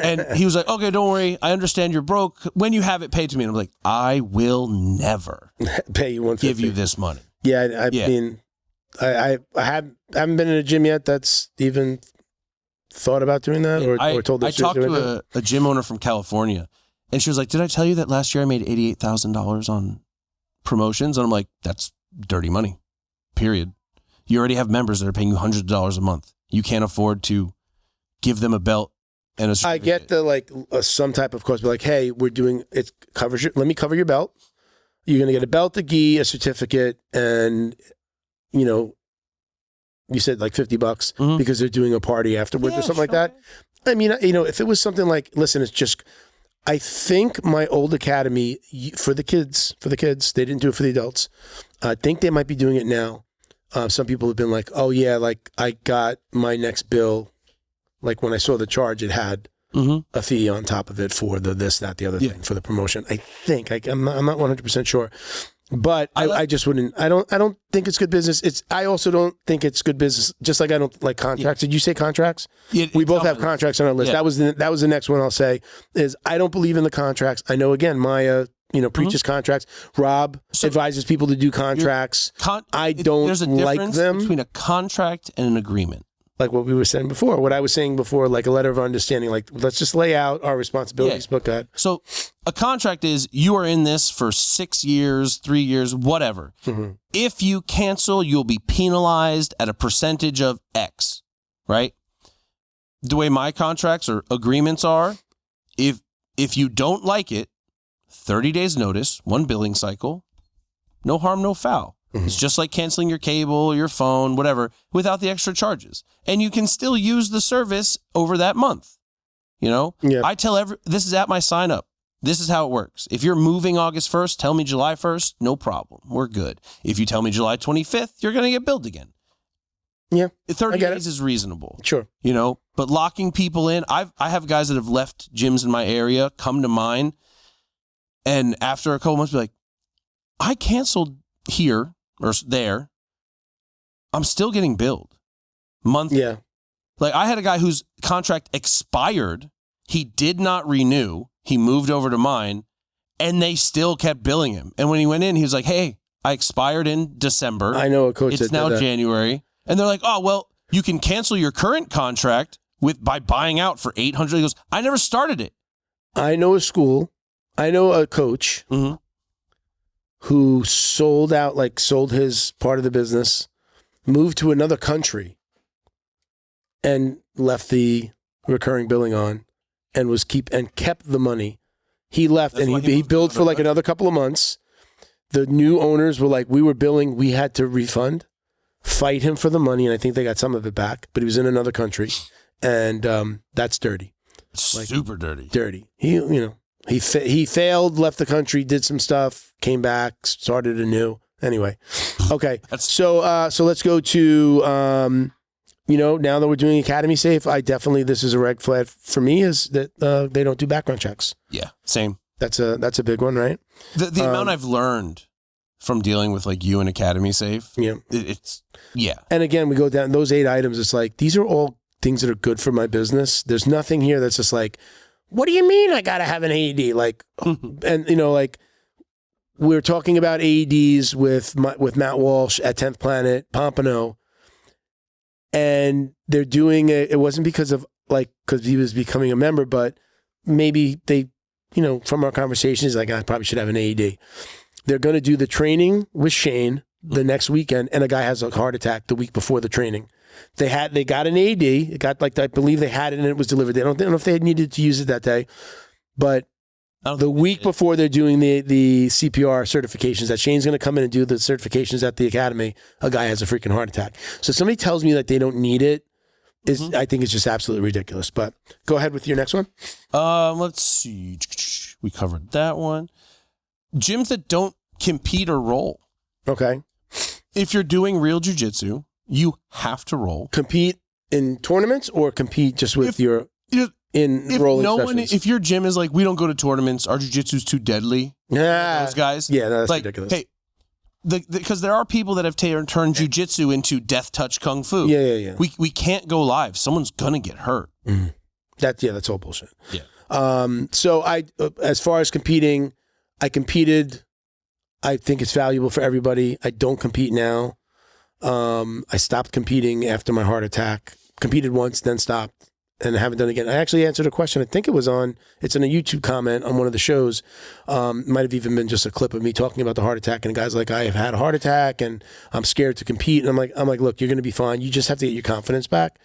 And he was like, okay, don't worry. I understand you're broke. When you have it, pay to me. And I'm like, I will never pay you $150. Give you this money. Yeah, I mean, I haven't been in a gym yet that's even thought about doing that or told us. I talked to a gym owner from California, and she was like, did I tell you that last year I made $88,000 on promotions? And I'm like, that's dirty money, period. You already have members that are paying you hundreds of dollars a month. You can't afford to give them a belt and a certificate. I get the some type of course, but like, hey, we're doing it covers your. Let me cover your belt. You're gonna get a belt, a gi, a certificate, and you said like $50 because they're doing a party afterwards or something like that. I mean, if it was something like, listen, it's just. I think my old academy for the kids, they didn't do it for the adults. I think they might be doing it now. Some people have been like, oh yeah, like I got my next bill. Like when I saw the charge, it had a fee on top of it for the this, that, the other thing for the promotion. I think I'm not 100% sure, but I just wouldn't. I don't think it's good business. I also don't think it's good business. Just like I don't like contracts. Did you say contracts? We both have contracts on our list. Yeah. That was the next one I'll say is I don't believe in the contracts. I know again, Maya. Preaches contracts. Rob advises people to do contracts. I don't there's a like difference them. Between a contract and an agreement. Like what we were saying before, what I was saying before, like a letter of understanding, like let's just lay out our responsibilities. Book that. So a contract is you are in this for 6 years, 3 years, whatever. If you cancel, you'll be penalized at a percentage of X, right? The way my contracts or agreements are, if you don't like it, 30 days notice, 1 billing cycle, no harm, no foul. It's just like canceling your cable, your phone, whatever, without the extra charges. And you can still use the service over that month. You know, I tell this is at my sign up. This is how it works. If you're moving August 1st, tell me July 1st, no problem. We're good. If you tell me July 25th, you're going to get billed again. Yeah. 30 days is reasonable. Sure. You know, but locking people in, I have guys that have left gyms in my area come to mine, and after a couple months be like, I canceled here or there. I'm still getting billed monthly. Yeah. Like I had a guy whose contract expired. He did not renew. He moved over to mine, and they still kept billing him. And when he went in, he was like, hey, I expired in December. I know a coach It's now January. And they're like, oh, well, you can cancel your current contract by buying out for $800. He goes, I never started it. I know a school. I know a coach who sold his part of the business, moved to another country, and left the recurring billing on. And kept the money. He left. That's and he billed for like another couple of months. The new owners were like, we were billing, we had to refund, fight him for the money, and I think they got some of it back. But he was in another country, and that's dirty. Super dirty. Dirty. He failed, left the country, did some stuff, came back, started anew. Anyway, okay. So let's go to. Now that we're doing Academy Safe, this is a red flag for me is that they don't do background checks. Yeah, same. That's a big one, right? The amount I've learned from dealing with like you and Academy Safe. Yeah. Yeah. And again, we go down those 8 items. It's like, these are all things that are good for my business. There's nothing here that's just like, what do you mean I got to have an AED? Like, and like we're talking about AEDs with Matt Walsh at 10th Planet, Pompano. And they're doing it. It wasn't because he was becoming a member, but maybe they, from our conversations, like, I probably should have an AED. They're going to do the training with Shane the next weekend, and a guy has a heart attack the week before the training. They got an AED. It got I believe they had it and it was delivered. They don't know if they needed to use it that day, but the week before they're doing the CPR certifications, that Shane's going to come in and do the certifications at the academy, a guy has a freaking heart attack. So somebody tells me that they don't need it, I think it's just absolutely ridiculous. But go ahead with your next one. Let's see. We covered that one. Gyms that don't compete or roll. Okay. If you're doing real jiu-jitsu, you have to roll. Compete in tournaments or compete just with if your gym is like, we don't go to tournaments, our jiu-jitsu is too deadly. Yeah, those guys. Yeah, that's ridiculous. Hey, because there are people that have turned jiu-jitsu into death touch kung fu. Yeah. We can't go live. Someone's gonna get hurt. Mm. That's all bullshit. Yeah. So as far as competing, I competed. I think it's valuable for everybody. I don't compete now. I stopped competing after my heart attack. Competed once, then stopped. And I haven't done it again. I actually answered a question. I think it's in a YouTube comment on one of the shows. Might have even been just a clip of me talking about the heart attack. And the guy's like, I have had a heart attack and I'm scared to compete. And I'm like, look, you're going to be fine. You just have to get your confidence back.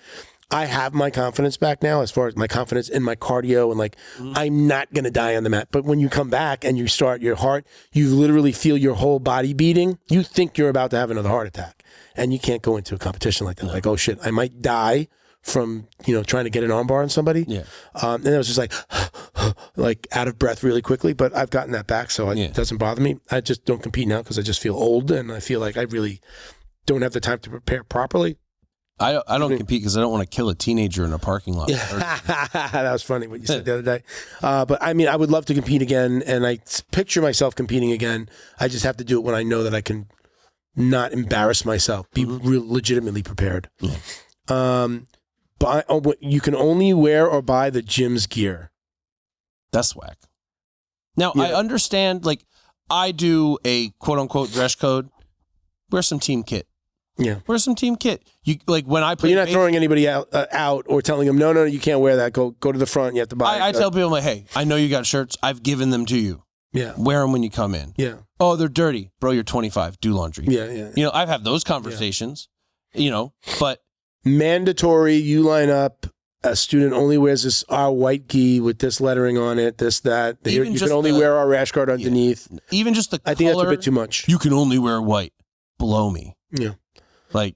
I have my confidence back now, as far as my confidence in my cardio and I'm not going to die on the mat. But when you come back and you start your heart, you literally feel your whole body beating. You think you're about to have another heart attack and you can't go into a competition like that. Like, oh shit, I might die from, trying to get an armbar on somebody. Yeah. And it was just like out of breath really quickly, but I've gotten that back. So it doesn't bother me. I just don't compete now because I just feel old and I feel like I really don't have the time to prepare properly. I don't compete because I don't want to kill a teenager in a parking lot. That was funny what you said the other day. But I mean, I would love to compete again, and I picture myself competing again. I just have to do it when I know that I can not embarrass myself, be legitimately prepared. Yeah. You can only wear or buy the gym's gear. That's whack. Now, I understand, like, I do a quote-unquote dress code. Wear some team kit. Yeah. Wear some team kit. You like when I play. But you're not throwing anybody out or telling them, no, you can't wear that. Go to the front. You have to buy it. I tell people, I'm like, hey, I know you got shirts. I've given them to you. Yeah. Wear them when you come in. Yeah. Oh, they're dirty. Bro, you're 25. Do laundry. Yeah. I've had those conversations, but. Mandatory, you line up. A student only wears our white gi with this lettering on it, this, that. You can only wear our rash guard underneath. Even just the color. I think that's a bit too much. You can only wear white. blow me. Yeah. Like,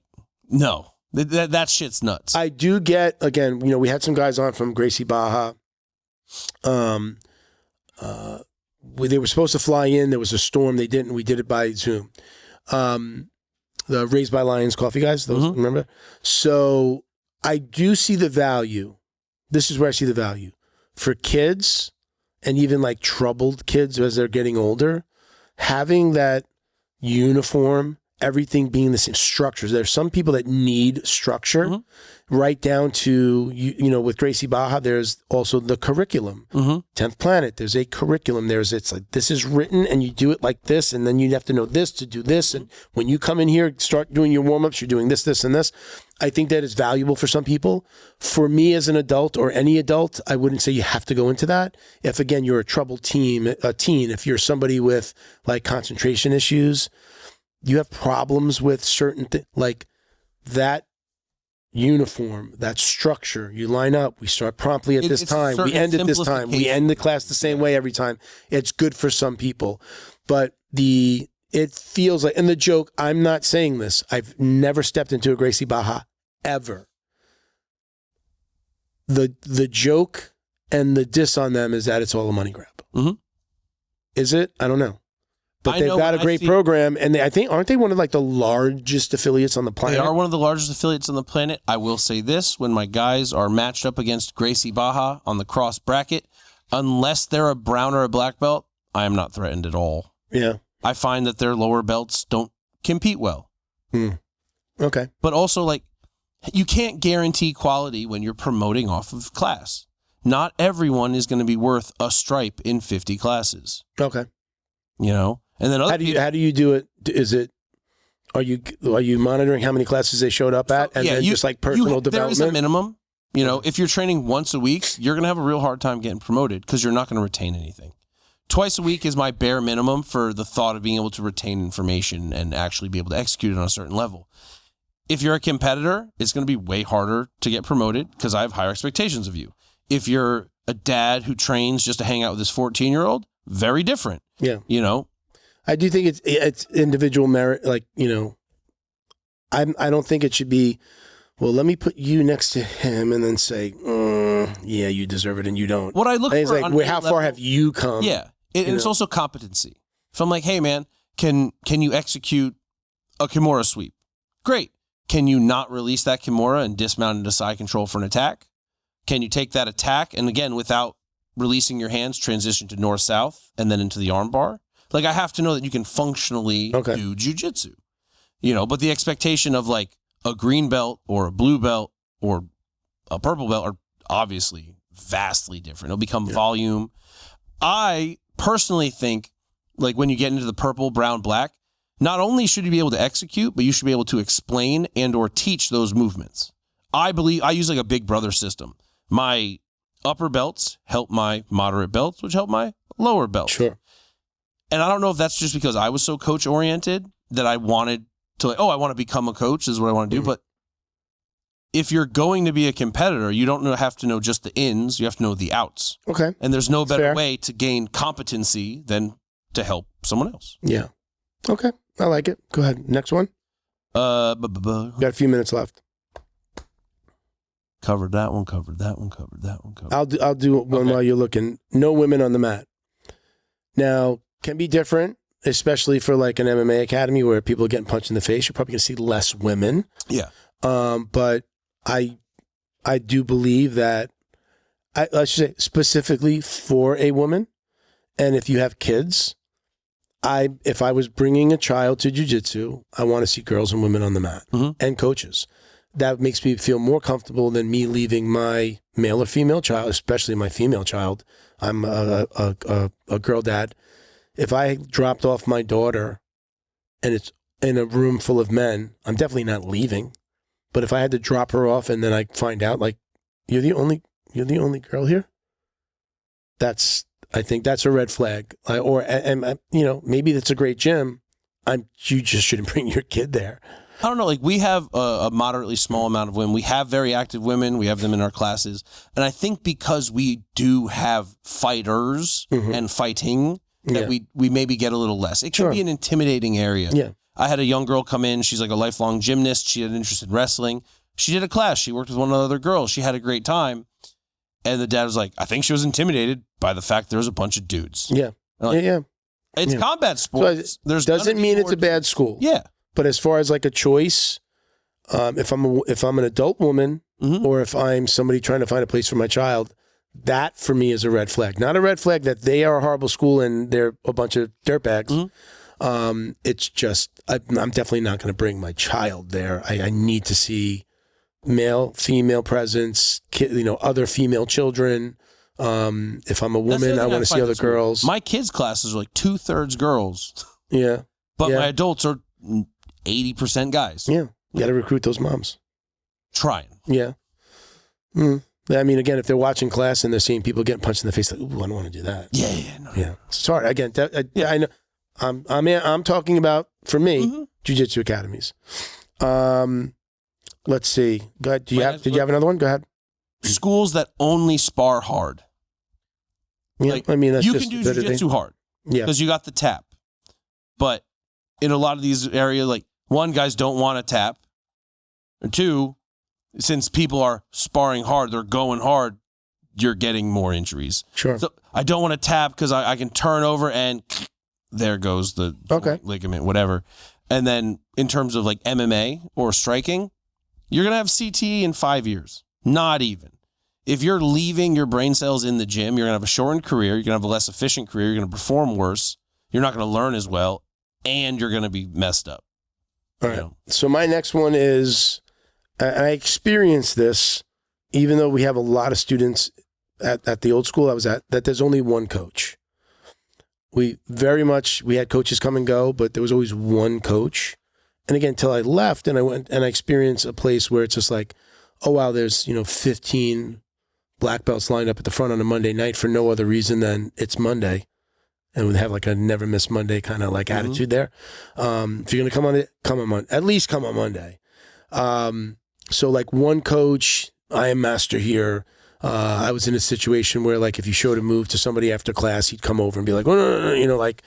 no. That shit's nuts. I do get, again, we had some guys on from Gracie Baja. They were supposed to fly in. There was a storm. They didn't. We did it by Zoom. The Raised by Lions coffee guys, those, remember? So I do see the value. This is where I see the value. For kids, and even like troubled kids as they're getting older, having that uniform, everything being the same structures. There's some people that need structure, right down to, with Gracie Baja, there's also the curriculum. 10th Planet, there's a curriculum. It's like, this is written and you do it like this, and then you have to know this to do this. And when you come in here, start doing your warm-ups, you're doing this, this, and this. I think that is valuable for some people. For me as an adult or any adult, I wouldn't say you have to go into that. If, again, you're a troubled teen, if you're somebody with like concentration issues, you have problems with certain things, like that uniform, that structure. You line up, we start promptly at this time, we end at this time, we end the class the same way every time. It's good for some people. But it feels like, and the joke, I'm not saying this, I've never stepped into a Gracie Baja, ever. The joke and the diss on them is that it's all a money grab. Is it? I don't know. But they've got a great program, and I think, aren't they one of like the largest affiliates on the planet? They are one of the largest affiliates on the planet. I will say this, when my guys are matched up against Gracie Baja on the cross bracket, unless they're a brown or a black belt, I am not threatened at all. Yeah. I find that their lower belts don't compete well. Okay. But also, like, you can't guarantee quality when you're promoting off of class. Not everyone is going to be worth a stripe in 50 classes. Okay. And then how do you do it? Is it, are you monitoring how many classes they showed up at, and then just like personal development? There is a minimum. If you're training once a week, you're going to have a real hard time getting promoted because you're not going to retain anything. Twice a week is my bare minimum for the thought of being able to retain information and actually be able to execute it on a certain level. If you're a competitor, it's going to be way harder to get promoted because I have higher expectations of you. If you're a dad who trains just to hang out with his 14-year-old, very different. Yeah. I do think it's individual merit. Like, I don't think it should be, well, let me put you next to him and then say, yeah, you deserve it and you don't. What I look for is like, how far have you come? Yeah. And it's also competency. If I'm like, hey, man, can you execute a Kimura sweep? Great. Can you not release that Kimura and dismount into side control for an attack? Can you take that attack and, again, without releasing your hands, transition to north-south and then into the arm bar? Like, I have to know that you can functionally do jiu-jitsu, but the expectation of like a green belt or a blue belt or a purple belt are obviously vastly different. It'll become volume. I personally think, like, when you get into the purple, brown, black, not only should you be able to execute, but you should be able to explain and or teach those movements. I believe I use like a big brother system. My upper belts help my moderate belts, which help my lower belts. Sure. And I don't know if that's just because I was so coach oriented that I wanted to, like, I want to become a coach. This is what I want to do. But if you're going to be a competitor, you don't have to know just the ins. You have to know the outs. Okay. And there's no better way to gain competency than to help someone else. Yeah. Okay. I like it. Go ahead. Next one. Got a few minutes left. Covered that one. I'll do one while you're looking. No women on the mat. Now, can be different, especially for like an MMA academy where people are getting punched in the face. You're probably going to see less women. Yeah. But I do believe that, let's say specifically for a woman, and if you have kids, if I was bringing a child to jiu-jitsu, I want to see girls and women on the mat and coaches. That makes me feel more comfortable than me leaving my male or female child, especially my female child. I'm a girl dad. If I dropped off my daughter and it's in a room full of men, I'm definitely not leaving. But if I had to drop her off and then I find out, like, you're the only girl here, I think that's a red flag. Maybe that's a great gym. You just shouldn't bring your kid there. I don't know. Like, we have a moderately small amount of women. We have very active women. We have them in our classes. And I think because we do have fighters and fighting, that we maybe get a little less. It could be an intimidating area. Yeah. I had a young girl come in. She's like a lifelong gymnast. She had an interest in wrestling. She did a class. She worked with one of the other girls. She had a great time. And the dad was like, I think she was intimidated by the fact there was a bunch of dudes. Yeah. Like, yeah. It's combat sports. So doesn't mean it's a bad school. Yeah. But as far as like a choice, if I'm an adult woman or if I'm somebody trying to find a place for my child, that for me is a red flag. Not a red flag that they are a horrible school and they're a bunch of dirtbags. It's just, I'm definitely not going to bring my child there. I need to see male, female presence, other female children. If I'm a woman, I want to see other girls. My kids' classes are like 2/3 girls. Yeah. But my adults are 80% guys. Yeah. You got to recruit those moms. Trying. Yeah. I mean, again, if they're watching class and they're seeing people getting punched in the face, like, ooh, I don't want to do that. Yeah. It's hard. Again, I know. I'm talking about, for me, Jiu-Jitsu academies. Let's see. Go ahead. Did you have another one? Go ahead. Schools that only spar hard. Yeah, like, I mean, that's you just can do jiu-jitsu hard. Yeah. Because you got the tap. But in a lot of these areas, like, one, guys don't want to tap. Or two, since people are sparring hard, they're going hard, you're getting more injuries. Sure. So I don't want to tap because I can turn over and there goes the ligament, whatever. And then in terms of like MMA or striking, you're going to have CTE in 5 years. Not even. If you're leaving your brain cells in the gym, you're going to have a shortened career. You're going to have a less efficient career. You're going to perform worse. You're not going to learn as well. And you're going to be messed up. All right. So my next one is, I experienced this, even though we have a lot of students at the old school I was at, that there's only one coach. We had coaches come and go, but there was always one coach. And again, until I left and I went and I experienced a place where it's just like, oh, wow, there's, 15 black belts lined up at the front on a Monday night for no other reason than it's Monday. And we have like a never miss Monday kind of like attitude there. If you're going to come on Monday, at least come on Monday. So like one coach, I am master here. I was in a situation where like if you showed a move to somebody after class, he'd come over and be like, oh, no, like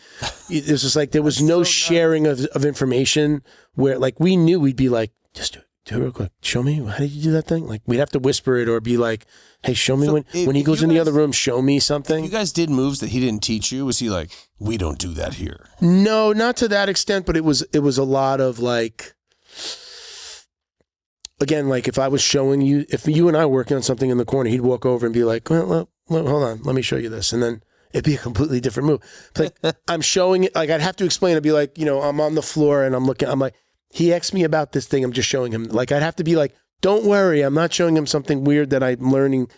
it's just like there was no sharing of information where like we knew we'd be like, just do it real quick. Show me, how did you do that thing? Like we'd have to whisper it or be like, hey, show me when he goes in the other room, show me something. You guys did moves that he didn't teach you. Was he like, we don't do that here? No, not to that extent, but it was a lot of like, again, like if I was showing you, if you and I were working on something in the corner, he'd walk over and be like, well, hold on, let me show you this. And then it'd be a completely different move. Like I'm showing it, like I'd have to explain, I'd be like, I'm on the floor and I'm like, he asked me about this thing, I'm just showing him. Like I'd have to be like, don't worry, I'm not showing him something weird that I'm learning.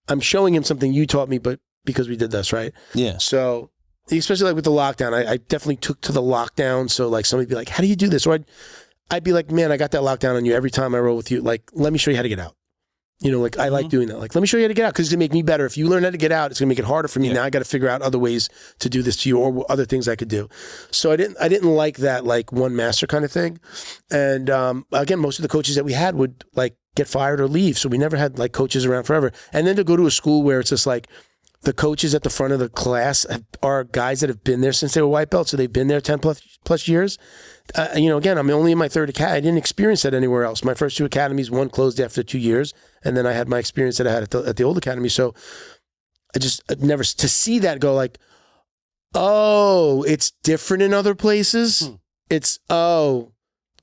I'm showing him something you taught me, but because we did this, right? Yeah. So especially like with the lockdown, I definitely took to the lockdown. So like somebody'd be like, how do you do this? Or I'd be like, man, I got that lockdown on you every time I roll with you. Like, let me show you how to get out. Like I like doing that. Like, let me show you how to get out because it's going to make me better. If you learn how to get out, it's going to make it harder for me. Yeah. Now I got to figure out other ways to do this to you or other things I could do. So I didn't like that like one master kind of thing. And again, most of the coaches that we had would like get fired or leave. So we never had like coaches around forever. And then to go to a school where it's just like the coaches at the front of the class are guys that have been there since they were white belts. So they've been there 10 plus years. Again, I'm only in my third academy. I didn't experience that anywhere else. My first two academies, one closed after 2 years, and then I had my experience that I had at the old academy. So I'd never to see that go like, oh, it's different in other places. It's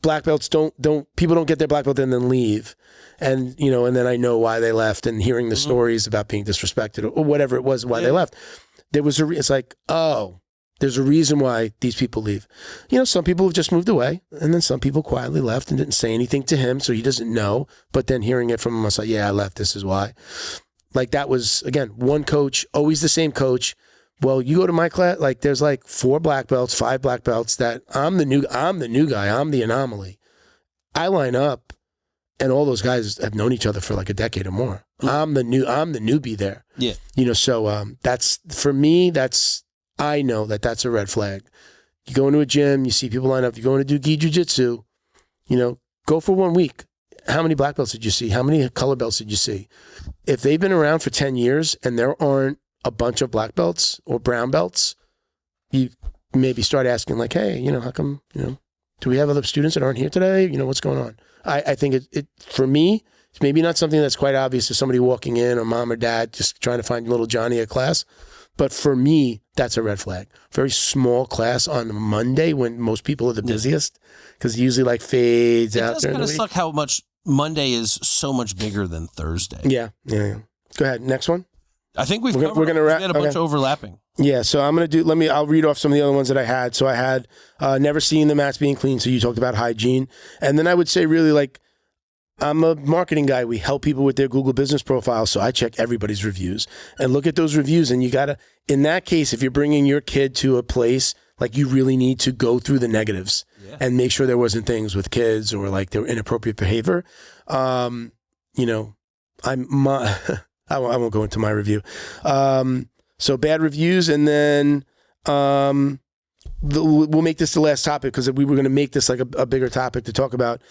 black belts people don't get their black belt and then leave, and and then I know why they left and hearing the stories about being disrespected or whatever it was why they left. There was it's like there's a reason why these people leave. Some people have just moved away, and then some people quietly left and didn't say anything to him, so he doesn't know. But then hearing it from him, I was like, yeah, I left. This is why. Like that was, again, one coach, always the same coach. Well, you go to my class, like there's like 4 black belts, 5 black belts that I'm the new guy. I'm the anomaly. I line up, and all those guys have known each other for like a decade or more. I'm the newbie there. Yeah. So that's, for me, I know that's a red flag. You go into a gym, you see people line up, you go in to do gi jiu-jitsu, go for 1 week. How many black belts did you see? How many color belts did you see? If they've been around for 10 years and there aren't a bunch of black belts or brown belts, you maybe start asking like, hey, how come, Do we have other students that aren't here today? What's going on? I think it for me, it's maybe not something that's quite obvious to somebody walking in or mom or dad just trying to find little Johnny at class. But for me, that's a red flag. Very small class on Monday when most people are the busiest because usually fades out. It does kind of suck how much Monday is so much bigger than Thursday. Yeah. Go ahead. Next one. I think we're going to wrap. We had a bunch overlapping. Yeah, so I'm going to I'll read off some of the other ones that I had. So I had never seen the mats being clean. So you talked about hygiene. And then I would say really I'm a marketing guy. We help people with their Google business profile. So I check everybody's reviews and look at those reviews. And you got to, in that case, if you're bringing your kid to a place, you really need to go through the negatives and make sure there wasn't things with kids or there were inappropriate behavior. I won't go into my review. So bad reviews, and then we'll make this the last topic because we were going to make this a bigger topic to talk about.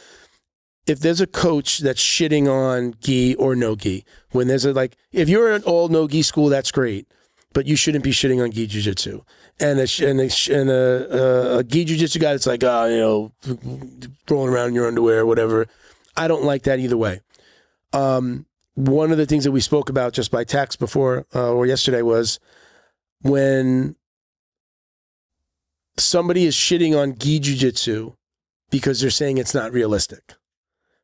If there's a coach that's shitting on gi or no gi, when there's if you're an all no gi school, that's great, but you shouldn't be shitting on gi jiu-jitsu. And a gi jiu-jitsu guy that's rolling around in your underwear or whatever. I don't like that either way. One of the things that we spoke about just by text before or yesterday was when somebody is shitting on gi jiu-jitsu because they're saying it's not realistic,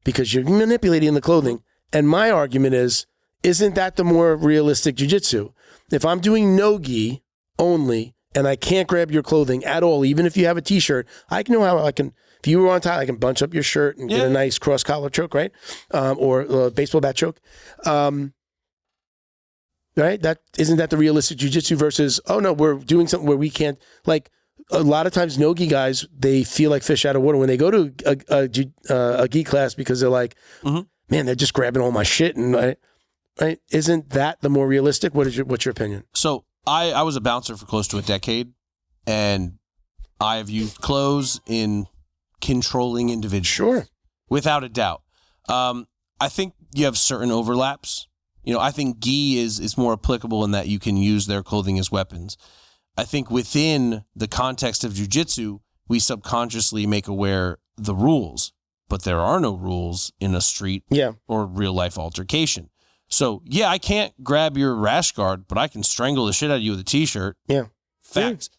because you're manipulating the clothing. And my argument is, isn't that the more realistic jiu-jitsu? If I'm doing no gi only and I can't grab your clothing at all, even if you have a t-shirt, I know how I can. If you were on top, I can bunch up your shirt and get a nice cross-collar choke, right? Or a baseball bat choke. Right? Isn't that the realistic jiu-jitsu versus, oh no, we're doing something where we can't, a lot of times no-gi guys, they feel like fish out of water when they go to a gi class because they're man, they're just grabbing all my shit. And right? Isn't that the more realistic? What's your opinion? So I was a bouncer for close to a decade, and I have used clothes in controlling individuals. Sure. Without a doubt. I think you have certain overlaps. I think gi is more applicable in that you can use their clothing as weapons. I think within the context of jiu-jitsu, we subconsciously make aware the rules, but there are no rules in a street or real life altercation. So I can't grab your rash guard, but I can strangle the shit out of you with a t-shirt. Yeah. Facts.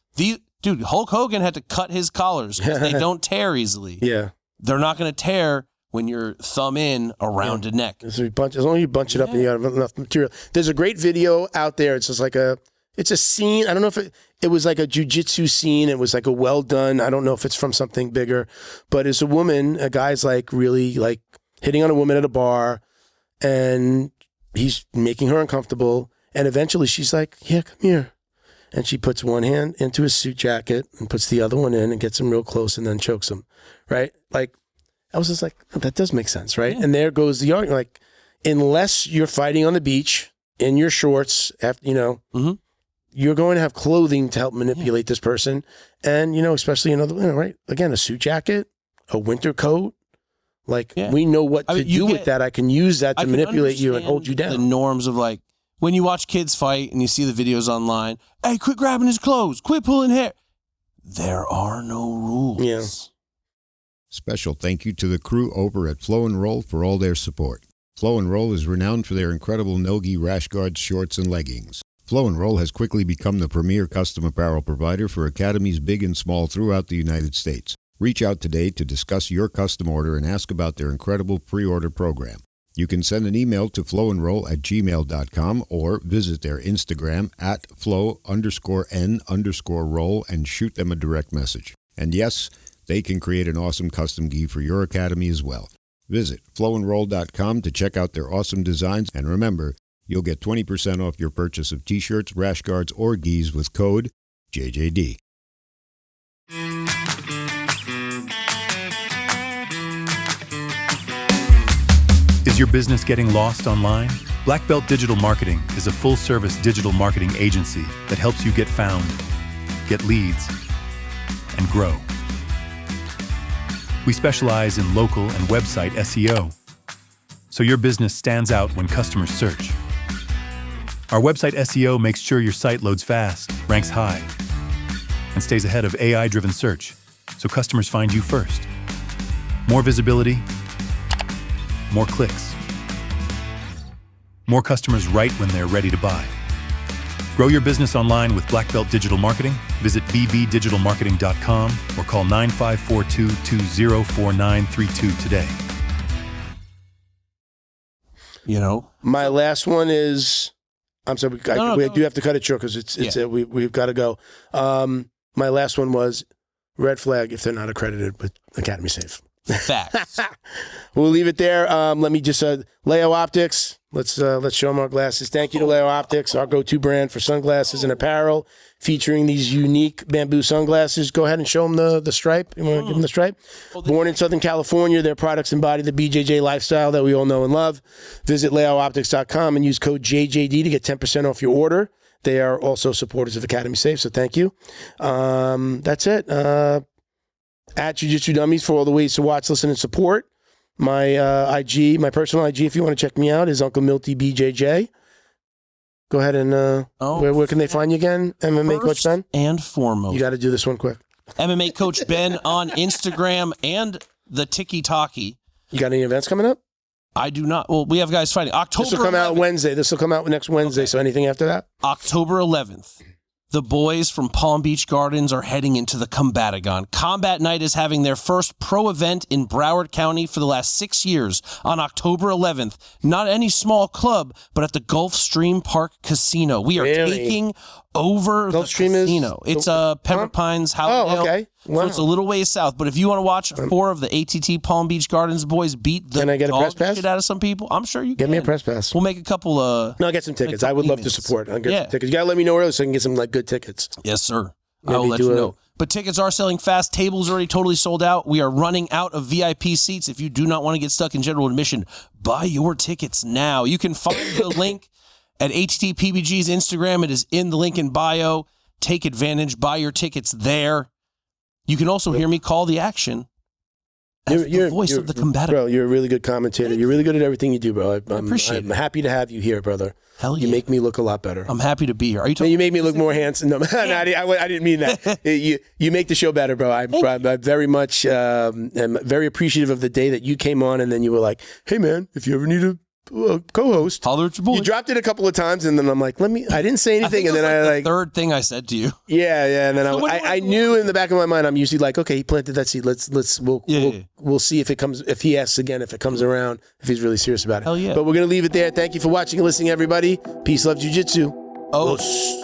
Dude, Hulk Hogan had to cut his collars because they don't tear easily. Yeah. They're not going to tear when you're thumb in around a neck. As long as you bunch it up and you have enough material. There's a great video out there. It's just it's a scene. I don't know if it was a jiu-jitsu scene. It was a well done. I don't know if it's from something bigger, but it's a guy's really hitting on a woman at a bar, and he's making her uncomfortable. And eventually she's like, yeah, come here. And she puts one hand into his suit jacket and puts the other one in and gets him real close and then chokes him, right? I was just that does make sense, right? Yeah. And there goes the argument. Unless you're fighting on the beach in your shorts, after, you're going to have clothing to help manipulate this person. And, especially right? Again, a suit jacket, a winter coat. We know what to do with that. I can use that to manipulate you and hold you down. The norms of when you watch kids fight and you see the videos online, hey, quit grabbing his clothes, quit pulling hair. There are no rules. Yeah. Special thank you to the crew over at Flow and Roll for all their support. Flow and Roll is renowned for their incredible no-gi rash guards, shorts, and leggings. Flow and Roll has quickly become the premier custom apparel provider for academies big and small throughout the United States. Reach out today to discuss your custom order and ask about their incredible pre-order program. You can send an email to flowandroll@gmail.com or visit their Instagram @flow_n_roll and shoot them a direct message. And yes, they can create an awesome custom gi for your academy as well. Visit flowandroll.com to check out their awesome designs, and remember, you'll get 20% off your purchase of t-shirts, rash guards, or gis with code JJD. Is your business getting lost online? Black Belt Digital Marketing is a full-service digital marketing agency that helps you get found, get leads, and grow. We specialize in local and website SEO, so your business stands out when customers search. Our website SEO makes sure your site loads fast, ranks high, and stays ahead of AI-driven search, so customers find you first. More visibility, more clicks. More customers right when they're ready to buy. Grow your business online with Black Belt Digital Marketing. Visit bbdigitalmarketing.com or call 9542-204932 today. You know, my last one is, I'm sorry, we do have to cut it short because we've got to go. My last one was red flag if they're not accredited with Academy Safe. Facts. We'll leave it there. Let me just Leo Optics. Let's show them our glasses. Thank you to Leo Optics, our go-to brand for sunglasses and apparel, featuring these unique bamboo sunglasses. Go ahead and show them the stripe. You want to give them the stripe? Born in Southern California, their products embody the BJJ lifestyle that we all know and love. Visit leooptics.com and use code JJD to get 10% off your order. They are also supporters of Academy Safe, so thank you. That's it. At Jiu-Jitsu Dummies for all the ways to watch, listen, and support. My IG, my personal IG, if you want to check me out, is Uncle Milty BJJ. Go ahead and where can they find you again? MMA Coach Ben? And foremost. You got to do this one quick. MMA Coach Ben on Instagram and the Tiki-Taki. You got any events coming up? I do not. Well, we have guys fighting. October This will come 11th. out Wednesday. This will come out next Wednesday, okay. So anything after that? October 11th. The boys from Palm Beach Gardens are heading into the Combatagon. Combat Night is having their first pro event in Broward County for the last 6 years on October 11th. Not any small club, but at the Gulfstream Park Casino. We are taking over Gulfstream the casino. It's Pembroke Pines, Howardale. Oh, okay. Wow. So it's a little ways south. But if you want to watch 4 of the ATT Palm Beach Gardens boys beat the dog shit out of some people, I'm sure you can. Get me a press pass. We'll make a couple No, I'll get some tickets. I would love to support. I'll get some tickets. You got to let me know early so I can get some good tickets. Yes, sir. I'll let you know. But tickets are selling fast. Tables already totally sold out. We are running out of VIP seats. If you do not want to get stuck in general admission, buy your tickets now. You can find the link at ATT PBG's Instagram. It is in the link in bio. Take advantage. Buy your tickets there. You can also hear me call the action as the voice of the combatant. Bro, you're a really good commentator. You're really good at everything you do, bro. I appreciate it. I'm happy to have you here, brother. Hell yeah. You make me look a lot better. I'm happy to be here. Are you talking? You make me look more handsome. No, I didn't mean that. You make the show better, bro. I'm very much am very appreciative of the day that you came on and then you were like, hey, man, if you ever need a co-host. Holler at your boy. You dropped it a couple of times, and then I'm like, I didn't say anything, and then the third thing I said to you. Yeah, and then I knew in the back of my mind, I'm usually like, okay, he planted that seed. We'll see if it comes, if he asks again, if it comes around, if he's really serious about it. Hell yeah. But we're gonna leave it there. Thank you for watching and listening, everybody. Peace, love, jiu-jitsu. Oh.